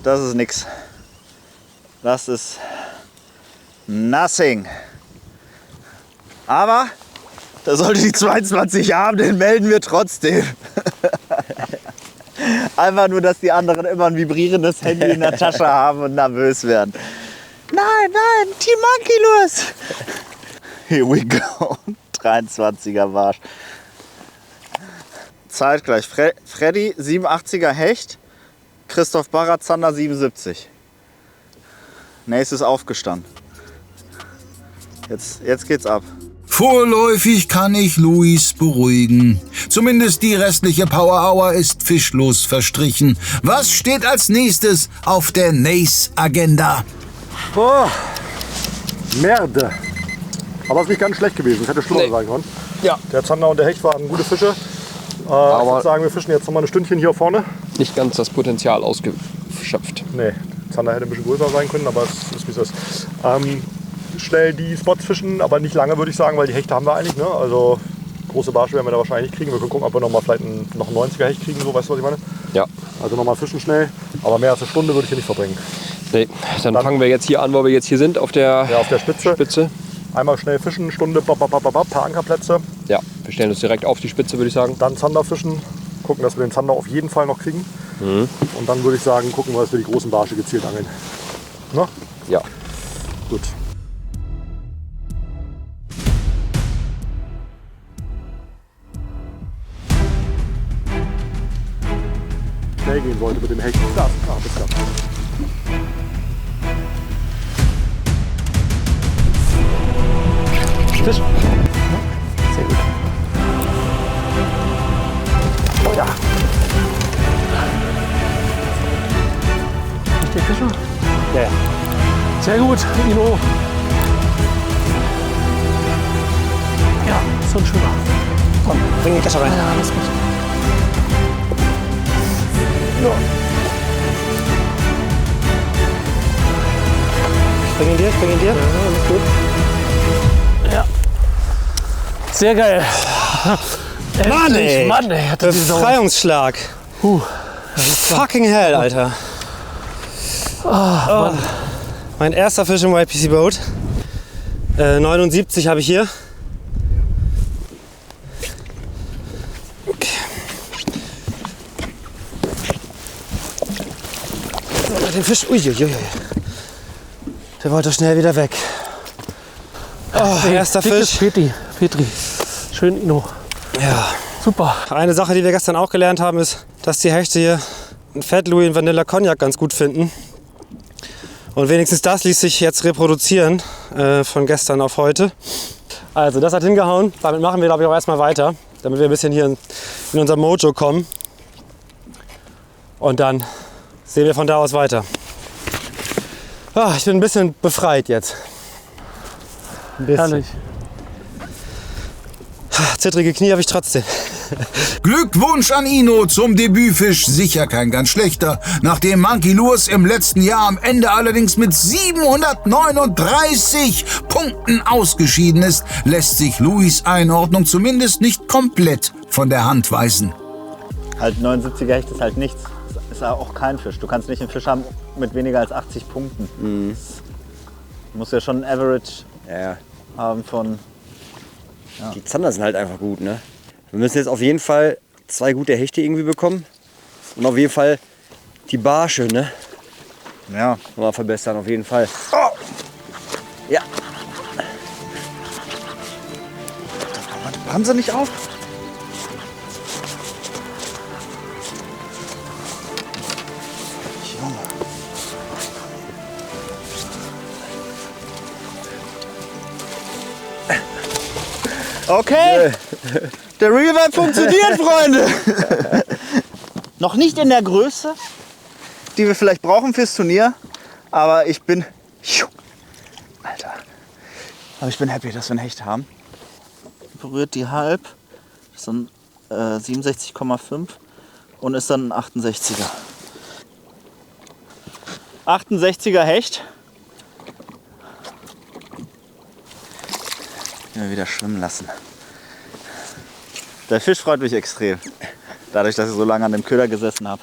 Das ist nix. Das ist nothing. Aber da sollte die 22 haben, den melden wir trotzdem. Einfach nur, dass die anderen immer ein vibrierendes Handy in der Tasche haben und nervös werden. Nein, nein, Team Monkey Lures. Here we go. 23er Barsch. Zeitgleich. Freddy 87er Hecht, Christoph Barrer Zander 77. Nächstes aufgestanden. Jetzt geht's ab. Vorläufig kann ich Luis beruhigen. Zumindest die restliche Power Hour ist fischlos verstrichen. Was steht als nächstes auf der Nace-Agenda? Oh, Merde. Aber es ist nicht ganz schlecht gewesen. Es hätte schlimmer sein können. Ja. Der Zander und der Hecht waren gute Fische. Ich würde sagen, wir fischen jetzt noch mal ein Stündchen hier vorne. Nicht ganz das Potenzial ausgeschöpft. Nee, Zander hätte ein bisschen größer sein können, aber es ist wie es ist. Schnell die Spots fischen, aber nicht lange, würde ich sagen, weil die Hechte haben wir eigentlich. Ne? Also große Barsche werden wir da wahrscheinlich nicht kriegen. Wir können gucken, ob wir noch mal vielleicht noch einen 90er Hecht kriegen, so, weißt du, was ich meine? Ja. Also noch mal fischen schnell, aber mehr als eine Stunde würde ich hier nicht verbringen. Nee, dann fangen wir jetzt hier an, wo wir jetzt hier sind, auf der Spitze. Einmal schnell fischen, Stunde, paar Ankerplätze. Ja, wir stellen uns direkt auf die Spitze, würde ich sagen. Dann Zander fischen, gucken, dass wir den Zander auf jeden Fall noch kriegen. Und dann würde ich sagen, gucken wir, dass wir die großen Barsche gezielt angeln. Na? Ja. Gut. Schnell gehen sollte mit dem Hecht. Da, bis dann. Fisch. Sehr gut. Oh ja. Ist der Fischer? Ja, ja. Sehr gut, Ino. Ja, so ein schöner. Komm, bring den Kescher rein. Ja, alles gut. Ja. Ich bring ihn dir. Ja, alles gut. Ja. Sehr geil. Mann, ey. Mann, ey. Befreiungsschlag. Fucking hell, Alter. Mann. Mein erster Fisch im YPC Boat. 79 habe ich hier. Okay. So, den Fisch. Uiuiui. Der wollte schnell wieder weg. Oh, erster Fisch. Petri. Schön Ino. Ja. Super. Eine Sache, die wir gestern auch gelernt haben, ist, dass die Hechte hier einen Fat Louis und Vanilla Cognac ganz gut finden. Und wenigstens das ließ sich jetzt reproduzieren von gestern auf heute. Also das hat hingehauen. Damit machen wir, glaube ich, auch erstmal weiter, damit wir ein bisschen hier in unser Mojo kommen. Und dann sehen wir von da aus weiter. Ich bin ein bisschen befreit jetzt. Ein bisschen. Herrlich. Zittrige Knie habe ich trotzdem. Glückwunsch an Ino zum Debütfisch, sicher kein ganz schlechter. Nachdem Monkey Lures im letzten Jahr am Ende allerdings mit 739 Punkten ausgeschieden ist, lässt sich Louis' Einordnung zumindest nicht komplett von der Hand weisen. Halt 79er Hecht ist halt nichts. Ist auch kein Fisch. Du kannst nicht einen Fisch haben mit weniger als 80 Punkten. Du musst ja schon ein Average haben von... Ja. Die Zander sind halt einfach gut, ne? Wir müssen jetzt auf jeden Fall 2 gute Hechte irgendwie bekommen. Und auf jeden Fall die Barsche, ne? Ja. Mal verbessern, auf jeden Fall. Oh. Ja. Haben sie nicht auf? Junge. Okay, der Real Vibe funktioniert, Freunde. Noch nicht in der Größe, die wir vielleicht brauchen fürs Turnier, aber ich bin, Alter, aber ich bin happy, dass wir einen Hecht haben. Berührt die halb, das sind 67,5 und ist dann ein 68er. 68er Hecht. Den wir wieder schwimmen lassen. Der Fisch freut mich extrem. Dadurch, dass ich so lange an dem Köder gesessen habe.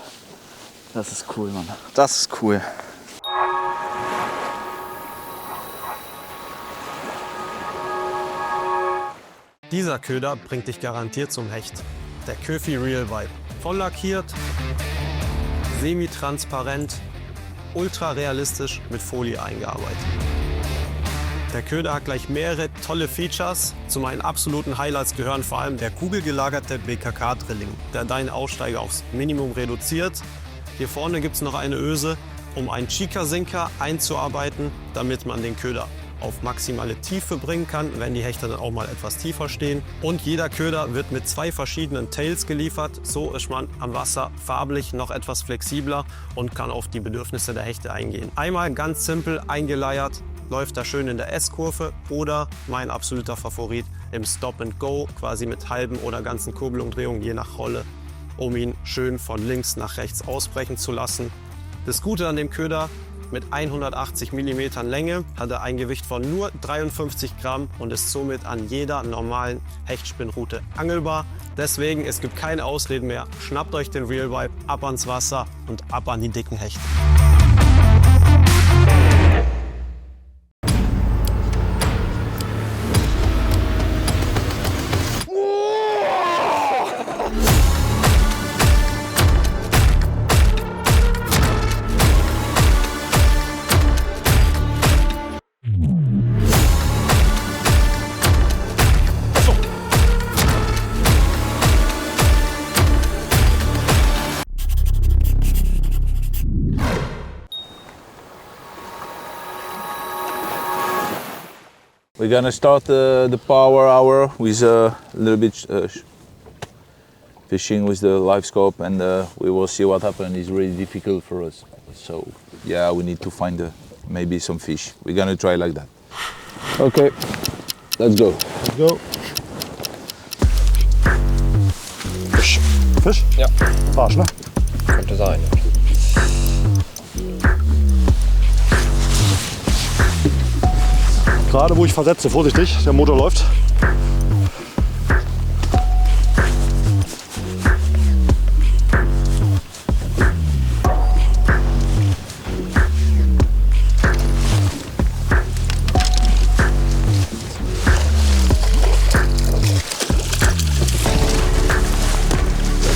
Das ist cool, Mann. Das ist cool. Dieser Köder bringt dich garantiert zum Hecht. Der Köfi Real Vibe. Voll lackiert, semi-transparent, ultra realistisch mit Folie eingearbeitet. Der Köder hat gleich mehrere tolle Features. Zu meinen absoluten Highlights gehören vor allem der kugelgelagerte BKK-Drilling, der deinen Aussteiger aufs Minimum reduziert. Hier vorne gibt es noch eine Öse, um einen Chica-Sinker einzuarbeiten, damit man den Köder auf maximale Tiefe bringen kann, wenn die Hechte dann auch mal etwas tiefer stehen. Und jeder Köder wird mit 2 verschiedenen Tails geliefert. So ist man am Wasser farblich noch etwas flexibler und kann auf die Bedürfnisse der Hechte eingehen. Einmal ganz simpel eingeleiert, läuft er schön in der S-Kurve oder mein absoluter Favorit im Stop and Go, quasi mit halben oder ganzen Kurbelumdrehungen, je nach Rolle, um ihn schön von links nach rechts ausbrechen zu lassen. Das Gute an dem Köder: mit 180 mm Länge hat er ein Gewicht von nur 53 Gramm und ist somit an jeder normalen Hechtspinnrute angelbar. Deswegen, es gibt keine Ausreden mehr. Schnappt euch den Real Vibe, ab ans Wasser und ab an die dicken Hechte. We're gonna start the power hour with a little bit fishing with the live scope, and we will see what happens. It's really difficult for us, so yeah, we need to find maybe some fish. We're gonna try like that. Okay, let's go. Let's go. Fisch. Fisch? Ja. Barsch, ne? Könnte sein. Gerade wo ich versetze, vorsichtig, der Motor läuft.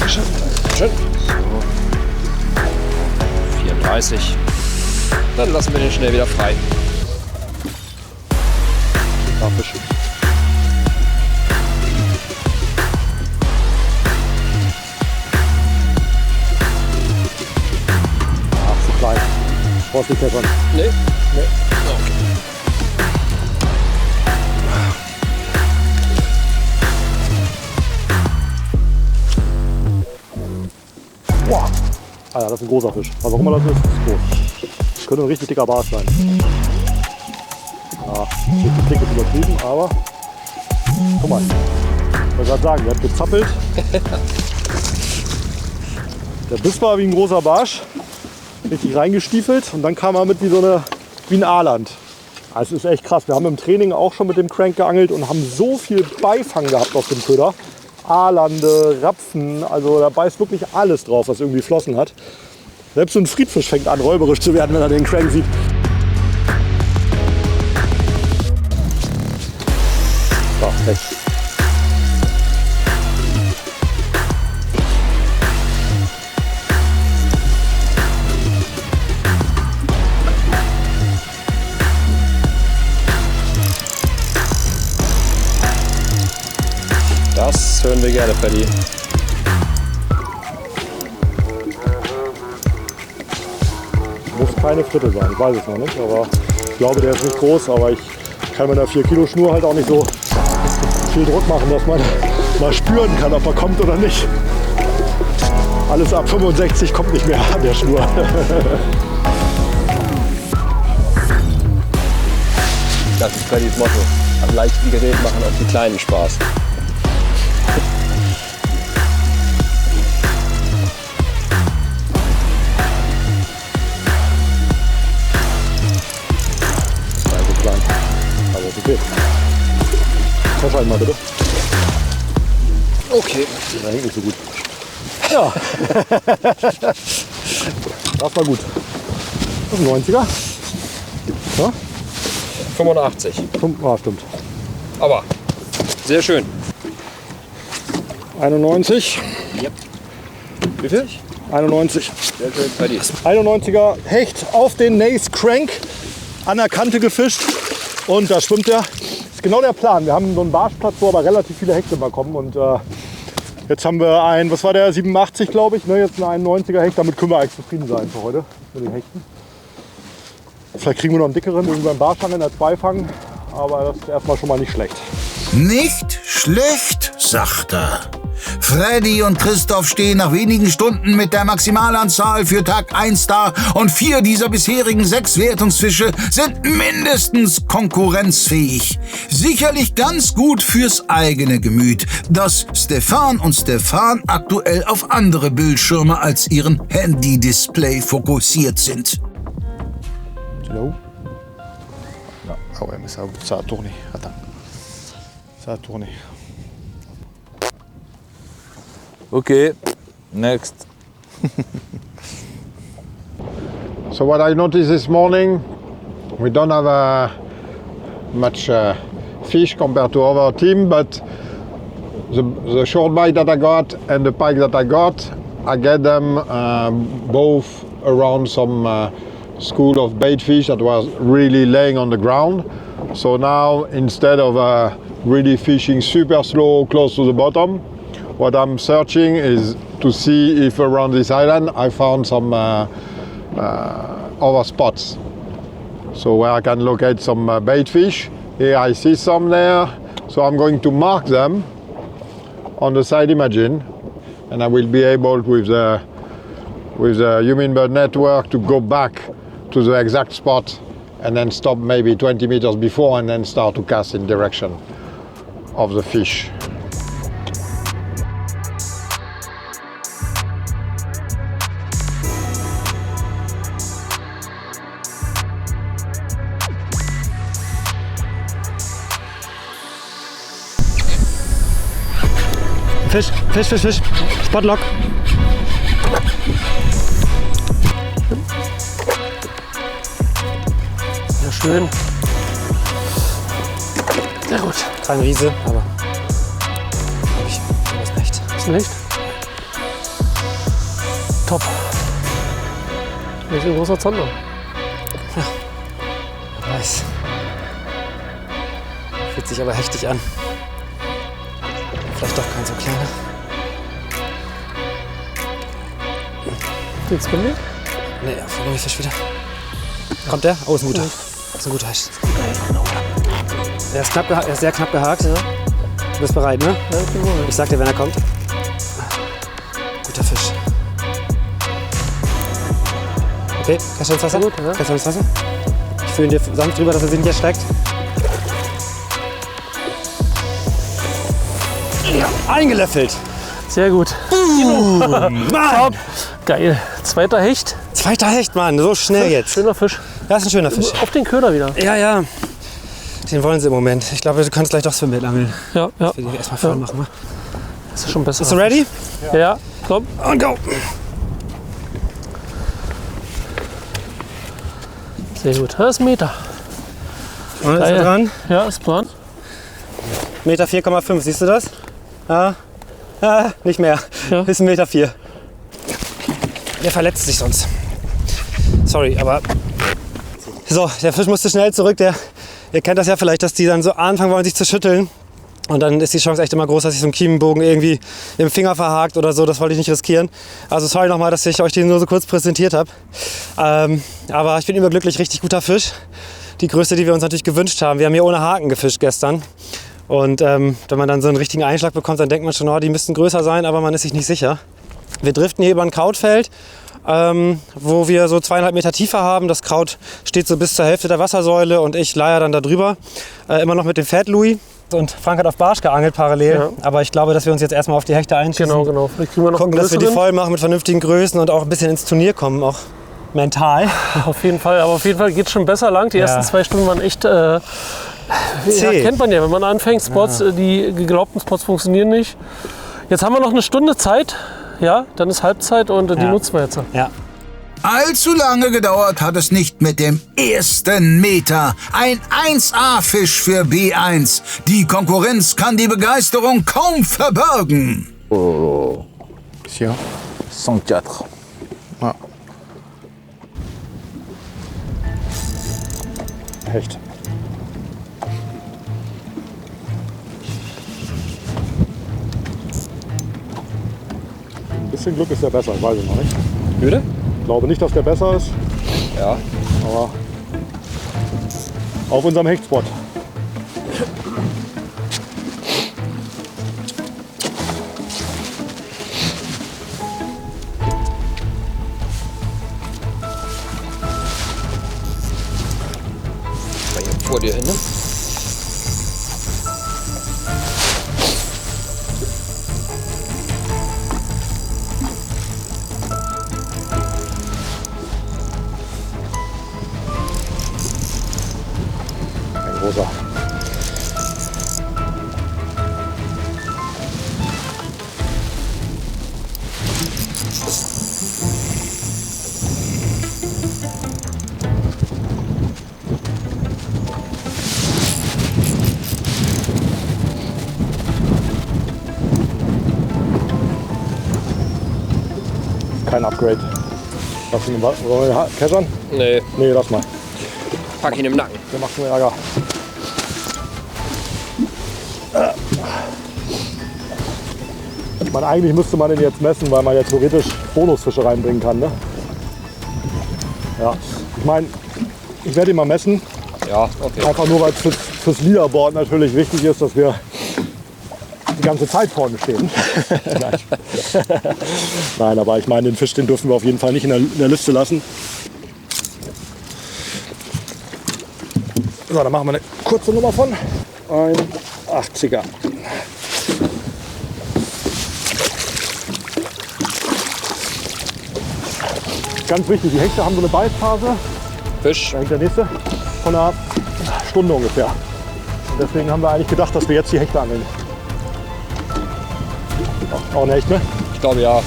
Schön. So. 34. Dann lassen wir den schnell wieder frei. Fisch. Ach, zu klein. Brauchst du nicht peppern? Nee. Nee. Okay. Boah. Alter, das ist ein großer Fisch. Was auch immer das ist groß. Das könnte ein richtig dicker Barsch sein. Ja, die Klinke ist übertrieben, aber guck mal, ich wollte gerade sagen, der hat gezappelt. Der Biss war wie ein großer Barsch, richtig reingestiefelt und dann kam er mit wie ein Aaland. Also es ist echt krass. Wir haben im Training auch schon mit dem Crank geangelt und haben so viel Beifang gehabt auf dem Köder. Aalande, Rapfen, also da beißt wirklich alles drauf, was irgendwie Flossen hat. Selbst so ein Friedfisch fängt an, räuberisch zu werden, wenn er den Crank sieht. So, echt. Das hören wir gerne, Paddy. Muss keine Fritte sein, ich weiß es noch nicht, aber ich glaube, der ist nicht groß, aber ich kann mit einer 4 Kilo Schnur halt auch nicht so viel Druck machen, dass man mal spüren kann, ob er kommt oder nicht. Alles ab 65 kommt nicht mehr an der Schnur. Das ist Paddys Motto. Am leichten Gerät machen auch die Kleinen Spaß. Aber ist okay. Verschalten mal bitte. Okay. Der hängt nicht so gut. Ja. Das war gut. Das ist ein 90er. Ja? 85. Ah, stimmt. Aber sehr schön. 91. Yep. Wie viel? 91. Sehr schön, Paddy. 91er Hecht auf den Nace Crank an der Kante gefischt. Und da schwimmt er. Das ist genau der Plan. Wir haben so einen Barschplatz, wo aber relativ viele Hechte mal kommen. Und jetzt haben wir einen, was war der, 87 glaube ich, ne? Jetzt einen 91er Hecht. Damit können wir eigentlich zufrieden sein für heute mit den Hechten. Vielleicht kriegen wir noch einen dickeren, irgendwie beim Barschang in der Zweifang. Aber das ist erstmal schon mal nicht schlecht. Nicht schlecht, sagt er. Freddy und Christoph stehen nach wenigen Stunden mit der Maximalanzahl für Tag 1 da und 4 dieser bisherigen 6 Wertungsfische sind mindestens konkurrenzfähig. Sicherlich ganz gut fürs eigene Gemüt, dass Stefan und Stefan aktuell auf andere Bildschirme als ihren Handy-Display fokussiert sind. Hello? Ouais, mais ça a tourné. Attends. Ça a tourné. Okay, next. So what I noticed this morning, we don't have much fish compared to our team, but the short bite that I got and the pike that I get them both around some school of bait fish that was really laying on the ground. So now instead of really fishing super slow close to the bottom, what I'm searching is to see if around this island I found some other spots. So where I can locate some bait fish. Here I see some there, so I'm going to mark them on the side imaging, and I will be able with the Humminbird network to go back to the exact spot and then stop maybe 20 meters before and then start to cast in direction of the fish. Fisch, Fisch, Fisch, Fisch. Spotlock. Sehr schön. Sehr gut. Kein Riese, aber das ist echt. Das ist nicht. Top. Das ist ein großer Zander. Ja. Nice. Fühlt sich aber heftig an. Vielleicht doch kein so kleiner. Nichts bei mir? Nee, auf den Fisch wieder. Kommt der? Oh, ist ein guter. Das ist ein guter Hecht. Er ist sehr knapp gehakt. Ja. Du bist bereit, ne? Ja, ich bin bereit. Ich sag dir, wenn er kommt. Guter Fisch. Okay, kannst du ins Wasser? Gut, ja. Kannst du ins Wasser? Ich fühle ihn dir sanft drüber, dass er sich nicht erschreckt. Ja, eingelöffelt. Sehr gut. Mann! Top. Geil. Zweiter Hecht. Zweiter Hecht, Mann. So schnell jetzt. Schöner Fisch. Ja, ist ein schöner Fisch. Auf den Köder wieder. Ja, ja. Den wollen sie im Moment. Ich glaube, du kannst gleich doch Swimbild angeln. Ja, ja. Ich will die erstmal voll machen. Das ist schon besser. Bist du ready? Ja, komm. Und go. Sehr gut. Das ist ein Meter. Und ist er dran? Ja, ist dran. Meter 4,5, siehst du das? Ah, nicht mehr. Ja. Ist 1,4 Meter. Der verletzt sich sonst. Sorry, aber... So, der Fisch musste schnell zurück. Ihr kennt das ja vielleicht, dass die dann so anfangen wollen, sich zu schütteln. Und dann ist die Chance echt immer groß, dass sich so ein Kiemenbogen irgendwie im Finger verhakt oder so. Das wollte ich nicht riskieren. Also sorry nochmal, dass ich euch den nur so kurz präsentiert habe. Aber ich bin überglücklich, richtig guter Fisch. Die Größe, die wir uns natürlich gewünscht haben. Wir haben hier ohne Haken gefischt gestern. Und wenn man dann so einen richtigen Einschlag bekommt, dann denkt man schon, oh, die müssten größer sein, aber man ist sich nicht sicher. Wir driften hier über ein Krautfeld, wo wir so 2,5 Meter Tiefe haben. Das Kraut steht so bis zur Hälfte der Wassersäule und ich leier dann da drüber. Immer noch mit dem Fat Louis. Und Frank hat auf Barsch geangelt parallel. Ja. Aber ich glaube, dass wir uns jetzt erstmal auf die Hechte einschießen. Genau. Vielleicht kriegen wir noch gucken, dass wir die voll machen mit vernünftigen Größen und auch ein bisschen ins Turnier kommen, auch mental. Auf jeden Fall. Aber auf jeden Fall geht es schon besser lang. Die ersten 2 Stunden waren echt... kennt man ja, wenn man anfängt, Spots, die geglaubten Spots funktionieren nicht. Jetzt haben wir noch eine Stunde Zeit, ja, dann ist Halbzeit und die nutzen wir jetzt. Ja. Allzu lange gedauert hat es nicht mit dem ersten Meter. Ein 1A-Fisch für B1. Die Konkurrenz kann die Begeisterung kaum verbergen. Oh. Ja. 104. Ja. Hecht. Ein bisschen Glück ist der besser, weiß ich noch nicht. Bitte? Ich glaube nicht, dass der besser ist. Ja. Aber auf unserem Hechtspot. Mal hier vor dir hin, ne? Großer. Kein Upgrade. Lass ihn wollen wir keschern? Nee. Nee, lass mal. Pack ihn im Nacken. Der macht nur Ärger. Ich meine, eigentlich müsste man den jetzt messen, weil man ja theoretisch Bonusfische reinbringen kann. Ne? Ja, ich meine, ich werde ihn mal messen. Ja, okay. Einfach nur, weil es fürs Leaderboard natürlich wichtig ist, dass wir die ganze Zeit vorne stehen. Nein, aber ich meine, den Fisch, den dürfen wir auf jeden Fall nicht in der Liste lassen. So, dann machen wir eine kurze Nummer von. Ein 80er. Ganz wichtig, die Hechte haben so eine Beißphase. Fisch. Da hängt der nächste. Von einer Stunde ungefähr. Und deswegen haben wir eigentlich gedacht, dass wir jetzt die Hechte angeln. Auch ein Hecht, ne? Ich glaube ja.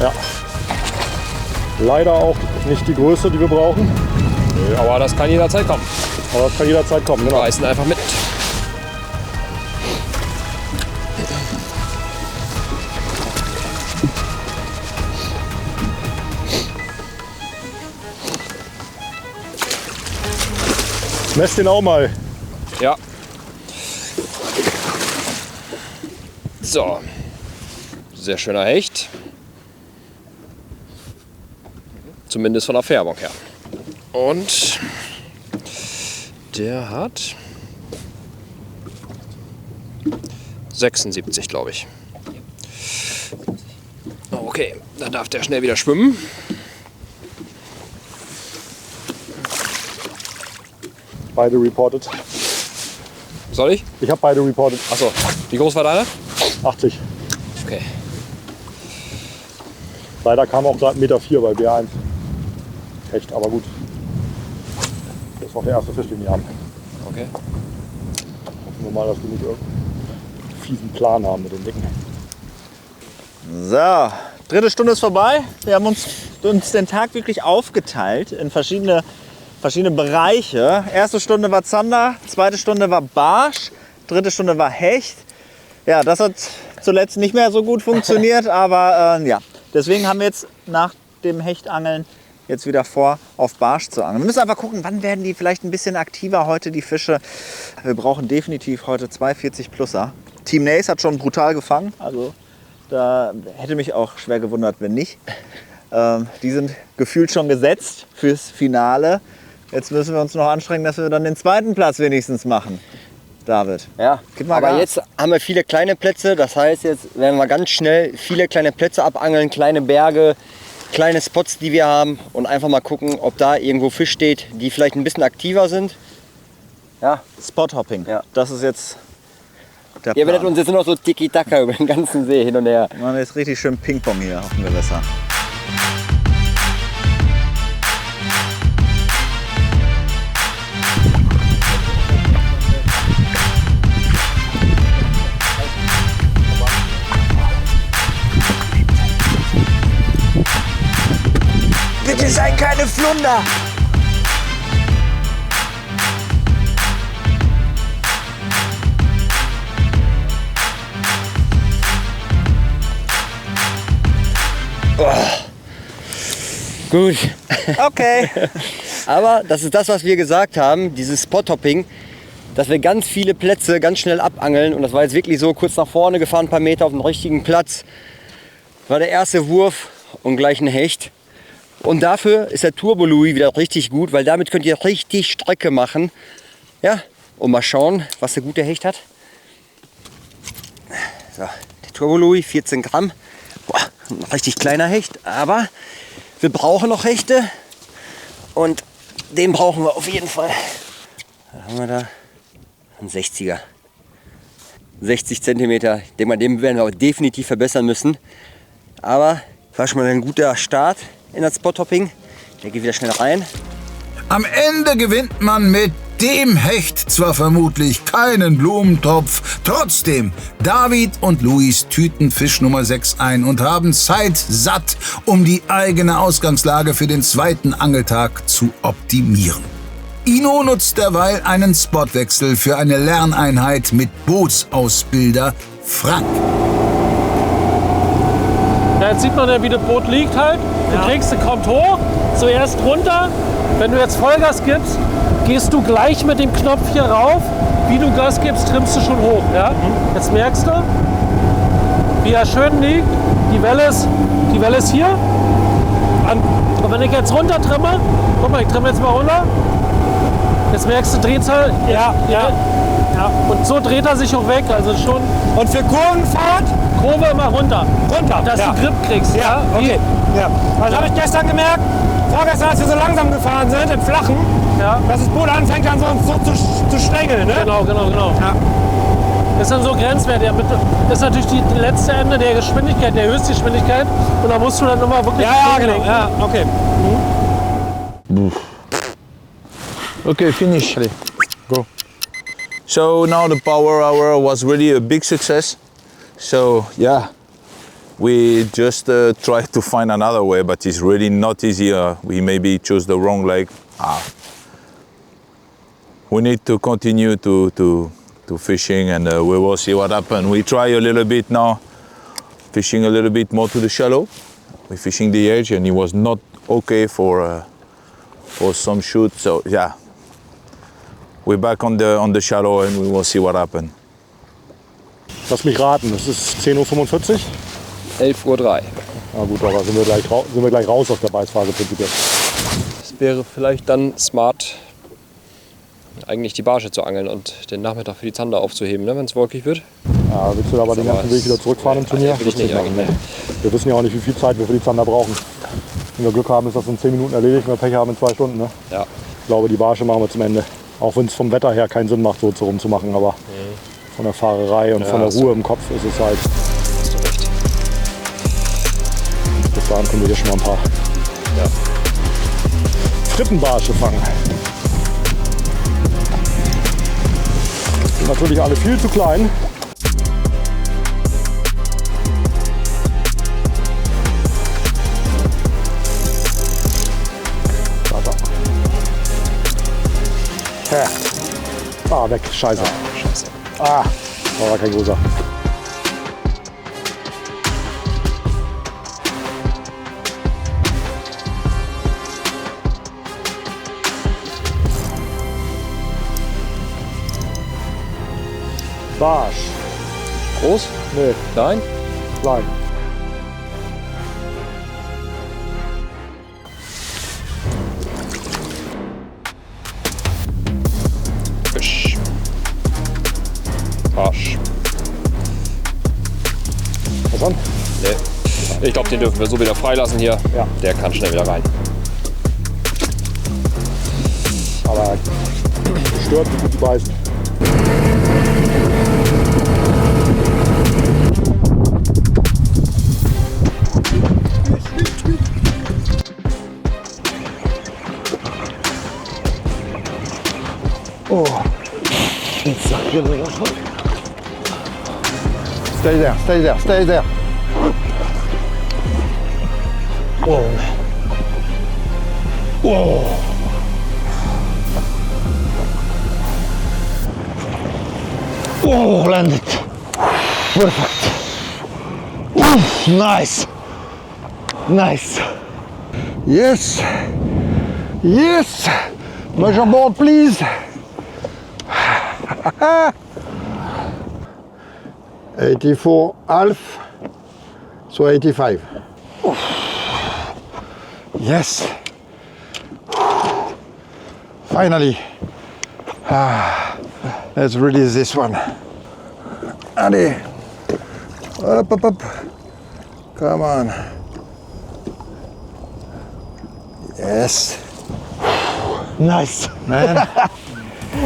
Ja. Leider auch nicht die Größe, die wir brauchen. Nö, aber das kann jederzeit kommen. Aber das kann jederzeit kommen, genau. Wir reißen einfach mit. Mess den auch mal. Ja. So. Sehr schöner Hecht. Zumindest von der Färbung her. Und der hat 76, glaube ich. Okay, dann darf der schnell wieder schwimmen. Beide reported. Soll ich? Ich habe beide reported. Achso, wie groß war deiner? 80. Okay. Leider kam auch gerade 1,4 Meter bei B1. Echt, aber gut. Das ist auch der erste Fisch, den wir haben. Okay. Hoffen wir mal, dass wir nicht irgendeinen fiesen Plan haben mit den Dicken. So, dritte Stunde ist vorbei. Wir haben uns den Tag wirklich aufgeteilt in verschiedene Bereiche. Erste Stunde war Zander, zweite Stunde war Barsch, dritte Stunde war Hecht. Ja, das hat zuletzt nicht mehr so gut funktioniert, aber ja. Deswegen haben wir jetzt nach dem Hechtangeln jetzt wieder vor, auf Barsch zu angeln. Wir müssen einfach gucken, wann werden die vielleicht ein bisschen aktiver heute, die Fische. Wir brauchen definitiv heute 2 40-Pluser. Team Nace hat schon brutal gefangen, also da hätte mich auch schwer gewundert, wenn nicht. Die sind gefühlt schon gesetzt fürs Finale. Jetzt müssen wir uns noch anstrengen, dass wir dann den 2. Platz wenigstens machen. David. Ja, aber jetzt haben wir viele kleine Plätze. Das heißt, jetzt werden wir ganz schnell viele kleine Plätze abangeln, kleine Berge, kleine Spots, die wir haben. Und einfach mal gucken, ob da irgendwo Fisch steht, die vielleicht ein bisschen aktiver sind. Ja. Spothopping. Ja. Das ist jetzt der Plan. Ihr werdet uns jetzt nur noch so Tiki-Taka über den ganzen See hin und her. Man ist richtig schön Ping-Pong hier auf dem Gewässer. Bitte sei keine Flunder! Oh. Gut. Okay. Aber das ist das, was wir gesagt haben, dieses Spot-Hopping, dass wir ganz viele Plätze ganz schnell abangeln. Und das war jetzt wirklich so, kurz nach vorne gefahren, ein paar Meter auf den richtigen Platz. War der erste Wurf und gleich ein Hecht. Und dafür ist der Turbo Louis wieder richtig gut, weil damit könnt ihr richtig Strecke machen. Ja, und mal schauen, was der gute Hecht hat. So, der Turbo Louis, 14 Gramm. Boah, ein richtig kleiner Hecht, aber wir brauchen noch Hechte und den brauchen wir auf jeden Fall. Was haben wir da? Ein 60er. 60 cm. Ich denke mal, den werden wir auch definitiv verbessern müssen. Aber war schon mal ein guter Start in das Spot-Hopping. Der geht wieder schnell rein. Am Ende gewinnt man mit dem Hecht zwar vermutlich keinen Blumentopf, trotzdem, David und Luis tüten Fisch Nummer 6 ein und haben Zeit satt, um die eigene Ausgangslage für den 2. Angeltag zu optimieren. Ino nutzt derweil einen Spotwechsel für eine Lerneinheit mit Bootsausbilder Frank. Ja, jetzt sieht man ja, wie das Boot liegt halt. Du kommt hoch, zuerst runter. Wenn du jetzt Vollgas gibst, gehst du gleich mit dem Knopf hier rauf. Wie du Gas gibst, trimmst du schon hoch. Ja? Jetzt merkst du, wie er schön liegt. Die Welle ist hier. Und wenn ich jetzt runter trimme, guck mal, ich trimme jetzt mal runter. Jetzt merkst du, Drehzahl. Ja. Und so dreht er sich auch weg. Also schon. Und für Kurvenfahrt? Kurve immer runter. Dass du Grip kriegst. Ja, okay. Ja. Also habe ich gestern gemerkt, vorgestern, als wir so langsam gefahren sind, im Flachen, dass das Boot anfängt dann so zu stängeln. Ne? Genau. Ja. Das ist dann so grenzwert. Das ist natürlich die letzte Ende der Geschwindigkeit, der Höchstgeschwindigkeit. Und da musst du dann immer wirklich. Ja, genau. Ja, okay. Okay, finish. Go. So now the power hour was really a big success. So yeah, we just tried to find another way, but it's really not easy. We maybe chose the wrong leg. We need to continue to fishing, and we will see what happens. We try a little bit now, fishing a little bit more to the shallow. We're fishing the edge, and it was not okay for some shoot. So yeah, we're back on the shallow, and we will see what happens. Lass mich raten, es ist 10:45 Uhr? 11:03 Uhr. Na gut, aber sind wir gleich raus aus der Beißphase prinzipiell. Es wäre vielleicht dann smart, eigentlich die Barsche zu angeln und den Nachmittag für die Zander aufzuheben, ne, wenn es wolkig wird. Ja, willst du aber den ganzen Weg wieder zurückfahren im Turnier? Will ich nicht machen, ne. Wir wissen ja auch nicht, wie viel Zeit wir für die Zander brauchen. Wenn wir Glück haben, ist das in 10 Minuten erledigt, wenn wir Pech haben in 2 Stunden. Ne? Ja. Ich glaube, die Barsche machen wir zum Ende. Auch wenn es vom Wetter her keinen Sinn macht, so rumzumachen, aber von der Fahrerei und von der Ruhe im Kopf ist es halt. Hast du recht. Bis dahin können wir hier schon mal ein paar Frittenbarsche fangen. Sind natürlich alle viel zu klein. Weg, scheiße. War kein großer. Barsch. Groß? Nee. Klein? Klein. Fisch. Barsch. Was dann? Nee. Ich glaube, den dürfen wir so wieder freilassen hier. Ja. Der kann schnell wieder rein. Aber gestört, wie gut die beißen. Oh, stay there, stay there, stay there. Whoa. Whoa. Oh, landed. Perfect. Oof, nice. Nice. Yes, yes. Measure board, please. 84 half, so 85. Yes. Finally. Let's release this one. Allez. Up, up, up. Come on. Yes. Nice. Man.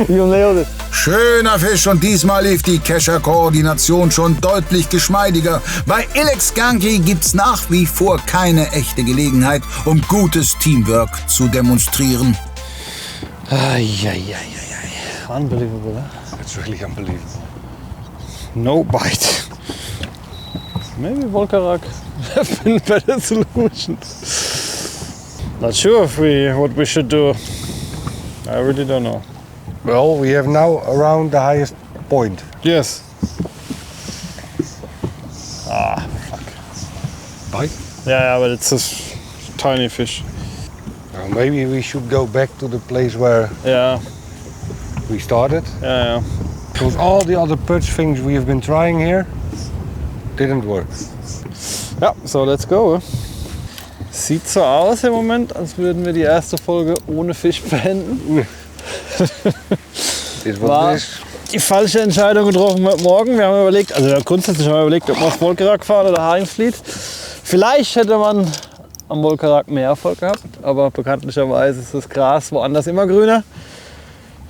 You nailed it. Schöner Fisch und diesmal lief die Kescher-Koordination schon deutlich geschmeidiger. Bei Ilex Skanky gibt's nach wie vor keine echte Gelegenheit, um gutes Teamwork zu demonstrieren. Unbelievable, huh? It's really unbelievable. No bite. Maybe Volkarak have been better solutions. Not sure if what we should do. I really don't know. Well, we have now around the highest point. Yes. Ah, fuck. Bite? Yeah, but it's a tiny fish. Maybe we should go back to the place where we started. Yeah. Because all the other perch things we have been trying here didn't work. Ja, so let's go. Sieht so aus im Moment, als würden wir die erste Folge ohne Fisch beenden. War die falsche Entscheidung getroffen heute Morgen. Wir haben überlegt, also grundsätzlich haben wir überlegt, ob wir auf Volkarak fahren oder Haringvliet. Vielleicht hätte man am Volkarak mehr Erfolg gehabt, aber bekanntlicherweise ist das Gras woanders immer grüner.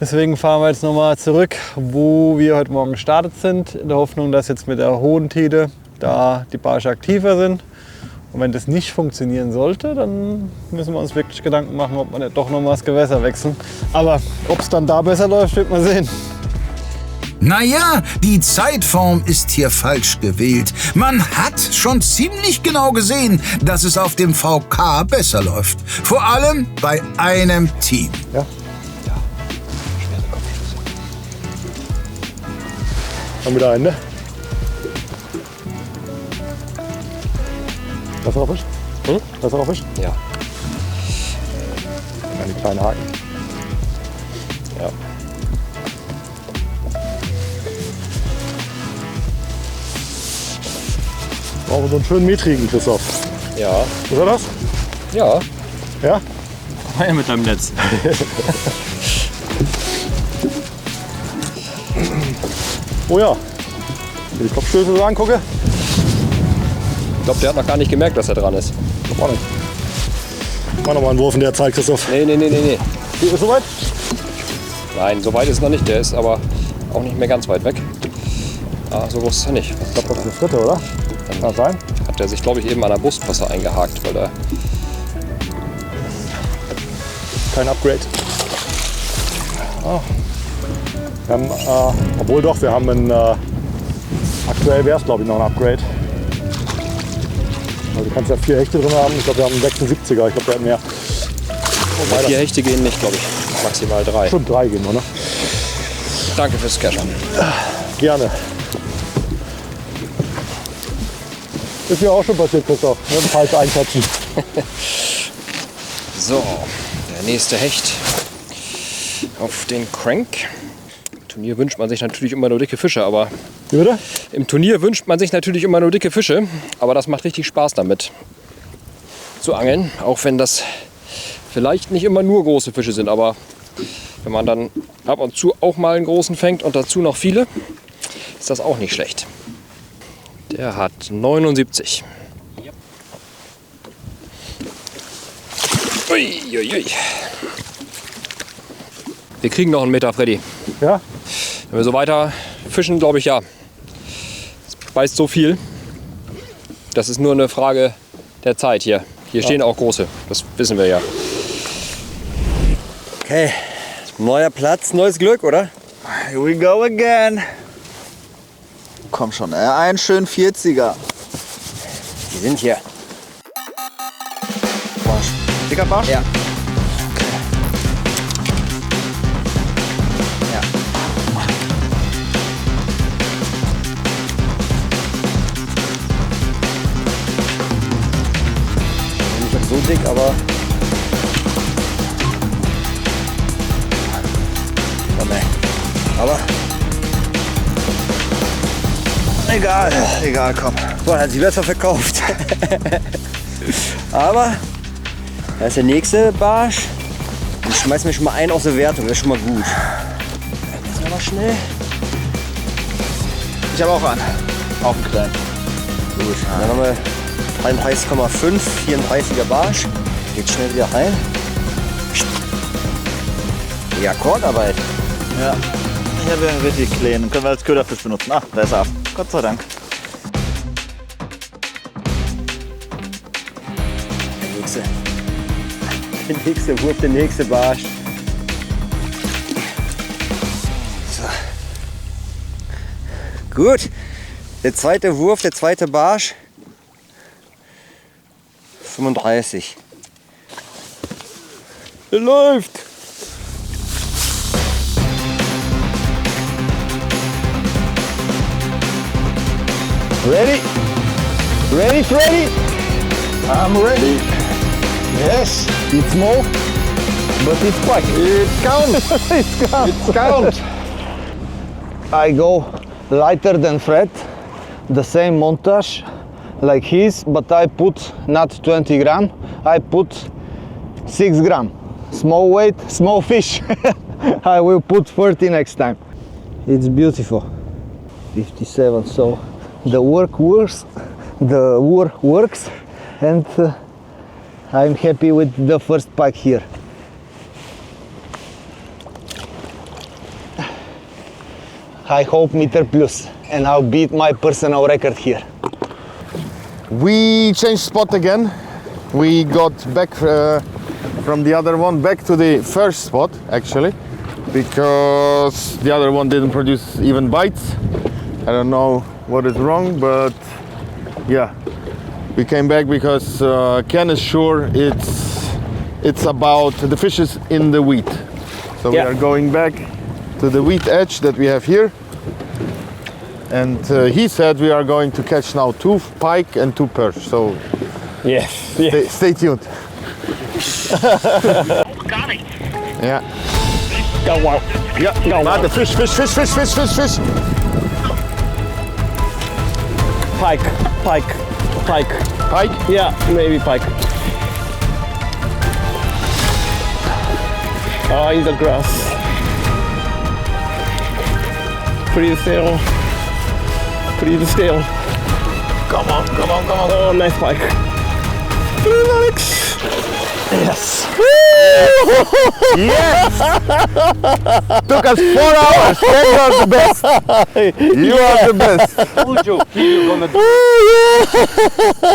Deswegen fahren wir jetzt nochmal zurück, wo wir heute Morgen gestartet sind, in der Hoffnung, dass jetzt mit der hohen Tide da die Barsche aktiver sind. Und wenn das nicht funktionieren sollte, dann müssen wir uns wirklich Gedanken machen, ob wir nicht doch noch mal das Gewässer wechseln. Aber ob es dann da besser läuft, wird man sehen. Naja, die Zeitform ist hier falsch gewählt. Man hat schon ziemlich genau gesehen, dass es auf dem VK besser läuft. Vor allem bei einem Team. Ja. Haben wir da einen, ne? Besserer Fisch? Besserer Fisch? Ja. Eine kleine Haken. Ja. Brauchen wir so einen schönen metrigen, Christoph. Ja. Ist er das? Ja. Ja? Komm her mit deinem Netz. Oh ja. Wenn ich die Kopfstöße so angucke. Ich glaube, der hat noch gar nicht gemerkt, dass er dran ist. Ich glaube auch nicht. Mach noch mal einen Wurf in der Zeit, Christoph. Nee. Ist es soweit? Nein, so weit ist er noch nicht. Der ist aber auch nicht mehr ganz weit weg. Ah, so groß ist er nicht. Ich glaube, das ist eine Fritte, oder? Kann sein. Hat er sich, glaube ich, eben an der Brustpasse eingehakt, weil er... Kein Upgrade. Oh. Wir haben, obwohl doch, wir haben ein... aktuell wäre es, glaube ich, noch ein Upgrade. Also du kannst ja 4 Hechte drin haben. Ich glaube, wir haben einen 76er. Ich glaube, wir haben mehr. 4 Hechte gehen nicht, glaube ich. Maximal 3. Schon 3 gehen, oder? Danke fürs Cashen. Gerne. Ist mir auch schon passiert, Christoph. Mit dem falsch einschätzen. So, der nächste Hecht auf den Crank. Turnier wünscht man sich natürlich immer nur dicke Fische, aber Wie bitte? im Turnier wünscht man sich natürlich immer nur dicke Fische, aber das macht richtig Spaß damit zu angeln, auch wenn das vielleicht nicht immer nur große Fische sind, aber wenn man dann ab und zu auch mal einen großen fängt und dazu noch viele, ist das auch nicht schlecht. Der hat 79. Uiuiui. Wir kriegen noch einen Meter, Freddy. Ja? Wenn wir so weiter fischen, glaube ich, ja. Es beißt so viel. Das ist nur eine Frage der Zeit hier. Hier stehen auch große, das wissen wir ja. Okay, neuer Platz, neues Glück, oder? Here we go again. Komm schon, ein schön 40er. Die sind hier. Barsch. Dicker Barsch? Ja. So dick, aber oh, nee. Aber egal, egal, komm. Boah, hat sie besser verkauft. Aber da ist der nächste Barsch. Ich schmeiß mir schon mal einen aus der Wertung, das ist schon mal gut. Jetzt mal schnell. Ich habe auch einen. Auf dem kleinen. Gut, dann haben wir 33,5, 34er Barsch. Geht schnell wieder rein. Ja, Akkordarbeit. Ja. Ich habe einen richtig kleinen. Den können wir als Köderfisch benutzen. Ach, da ist er. Gott sei Dank. Der nächste Wurf, der nächste Barsch. So. Gut. Der zweite Wurf, der zweite Barsch. 35. Er läuft! Ready? Ready, Freddy? I'm ready. Yes, it's more, but it's quick. It counts. It counts. I go lighter than Fred, the same montage like his, but I put not 20 gram, I put 6 gram. Small weight, small fish. I will put 30 next time. It's beautiful. 57, so the work works, and I'm happy with the first pike here. I hope meter plus, and I'll beat my personal record here. We changed spot again. We got back from the other one back to the first spot actually, because the other one didn't produce even bites. I don't know what is wrong, but yeah, we came back because Ken is sure it's about the fish is in the wheat. So we are going back to the wheat edge that we have here. And he said we are going to catch now 2 pike and 2 perch. So yes. Stay tuned. Yeah. Go on. Yeah. Go on. The fish. Pike. Pike? Yeah, maybe pike. Oh, in the grass. Pretty still. Come on. Oh, nice pike. Alex. Yes. Yes! Took us 4 hours. You are the best. You are the best. Told you you're gonna do it.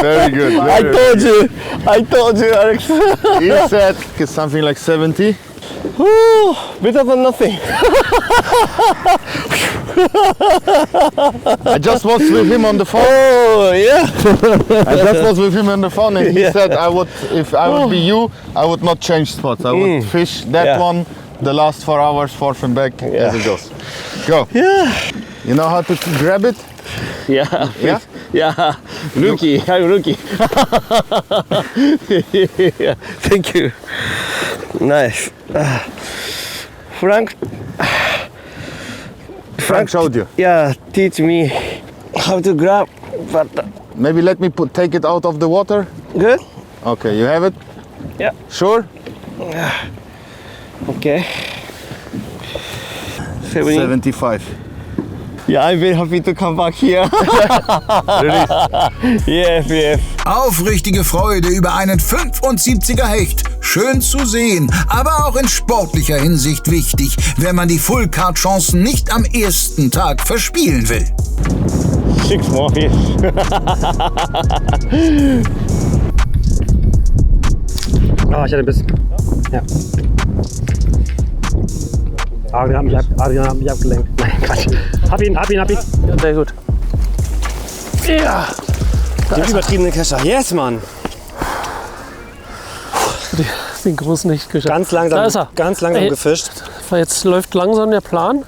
Very good. I told you, Alex. He said something like 70. Better than nothing. I just was with him on the phone. Oh yeah. I just was with him on the phone, and he said if I would be you, I would not change spots. I would fish that one the last 4 hours, forth and back as it goes. Go. Yeah. You know how to grab it? Yeah. Yeah. Yeah. Rookie. I'm rookie. Yeah. Thank you. Nice. Frank. Frank showed you. Yeah, teach me how to grab. But Maybe let me take it out of the water. good. Okay, you have it? Yeah. Sure? Okay. 75. Yeah, I'm very happy to come back here. Yes. Aufrichtige Freude über einen 75er Hecht. Schön zu sehen, aber auch in sportlicher Hinsicht wichtig, wenn man die Full-Card-Chancen nicht am ersten Tag verspielen will. 6 more fish. Oh, ich hatte einen Biss. Ja. Adrian hat mich abgelenkt. Nein, Quatsch. Hab ihn. Ja, sehr gut. Ja. Den übertriebenen Kescher. Yes, Mann. Den großen nicht geschafft. Ganz langsam, Da ist er. ganz langsam gefischt. Jetzt läuft langsam der Plan.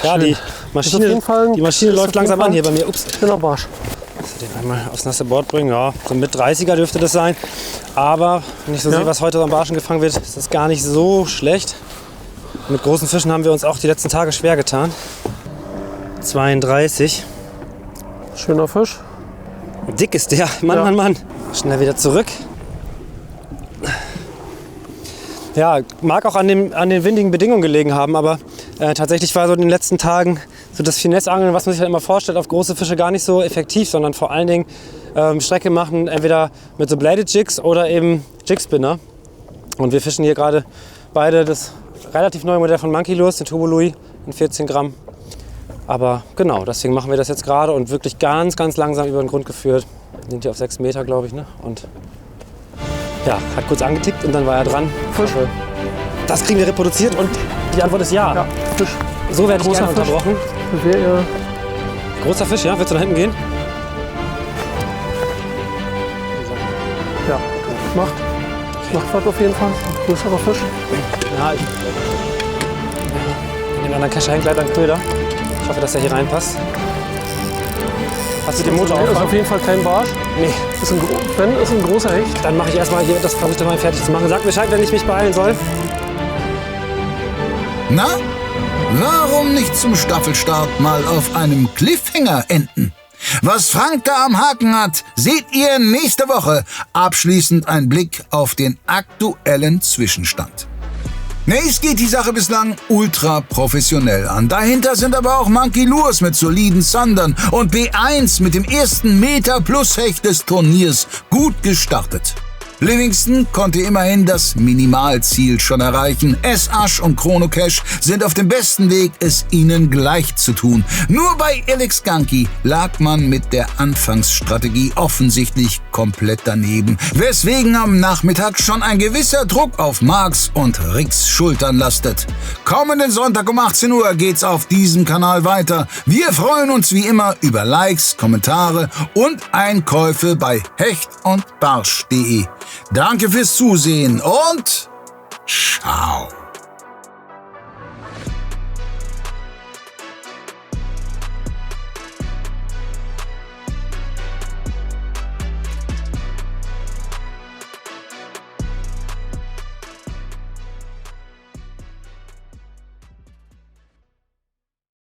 Ja, Schön. die Ist auf Maschine jeden Fall- läuft ist auf langsam jeden an hier Fall bei mir. Ups. Schöner Barsch. Den einmal aufs nasse Board bringen. Ja, so mit 30er dürfte das sein. Aber wenn ich so sehe, was heute am Barschen gefangen wird, ist das gar nicht so schlecht. Mit großen Fischen haben wir uns auch die letzten Tage schwer getan. 32. Schöner Fisch. Dick ist der. Mann. Schnell wieder zurück. Ja, mag auch an den windigen Bedingungen gelegen haben, aber tatsächlich war so in den letzten Tagen so das Finesse-Angeln, was man sich halt immer vorstellt, auf große Fische gar nicht so effektiv, sondern vor allen Dingen Strecke machen, entweder mit so Bladed Jigs oder eben Jigspinner. Und wir fischen hier gerade beide das relativ neue Modell von Monkey Lures, den Turbo Louis in 14 Gramm. Aber genau, deswegen machen wir das jetzt gerade und wirklich ganz langsam über den Grund geführt. Wir sind hier auf 6 Meter, glaube ich, ne? Und ja, hat kurz angetickt und dann war er dran. Fisch. Das kriegen wir reproduziert und die Antwort ist ja. Fisch. So werde ich Großer gerne unterbrochen. Fisch. Großer Fisch, ja? Willst du nach hinten gehen? Ja, macht was auf jeden Fall. Größerer Fisch. Ja, in den anderen Kescher hängt leider ein Köder. Ich hoffe, dass der hier reinpasst. Hast du den Motor Nee, ist aufgefangen? auf jeden Fall kein Barsch. Nee. Ist ein großer Hecht. Dann mache ich erstmal hier, das versuche ich mal fertig zu machen. Sag Bescheid, wenn ich mich beeilen soll. Na, warum nicht zum Staffelstart mal auf einem Cliffhanger enden? Was Frank da am Haken hat, seht ihr nächste Woche. Abschließend ein Blick auf den aktuellen Zwischenstand. Nächst geht die Sache bislang ultra professionell an. Dahinter sind aber auch Monkey Lures mit soliden Sandern und B1 mit dem ersten Meter-Plus-Hecht des Turniers gut gestartet. Livingston konnte immerhin das Minimalziel schon erreichen. S-Asch und Chrono Cash sind auf dem besten Weg, es ihnen gleich zu tun. Nur bei Alex Ganki lag man mit der Anfangsstrategie offensichtlich komplett daneben, weswegen am Nachmittag schon ein gewisser Druck auf Marks und Ricks Schultern lastet. Kommenden Sonntag um 18 Uhr geht's auf diesem Kanal weiter. Wir freuen uns wie immer über Likes, Kommentare und Einkäufe bei hechtundbarsch.de. Danke fürs Zusehen und ciao.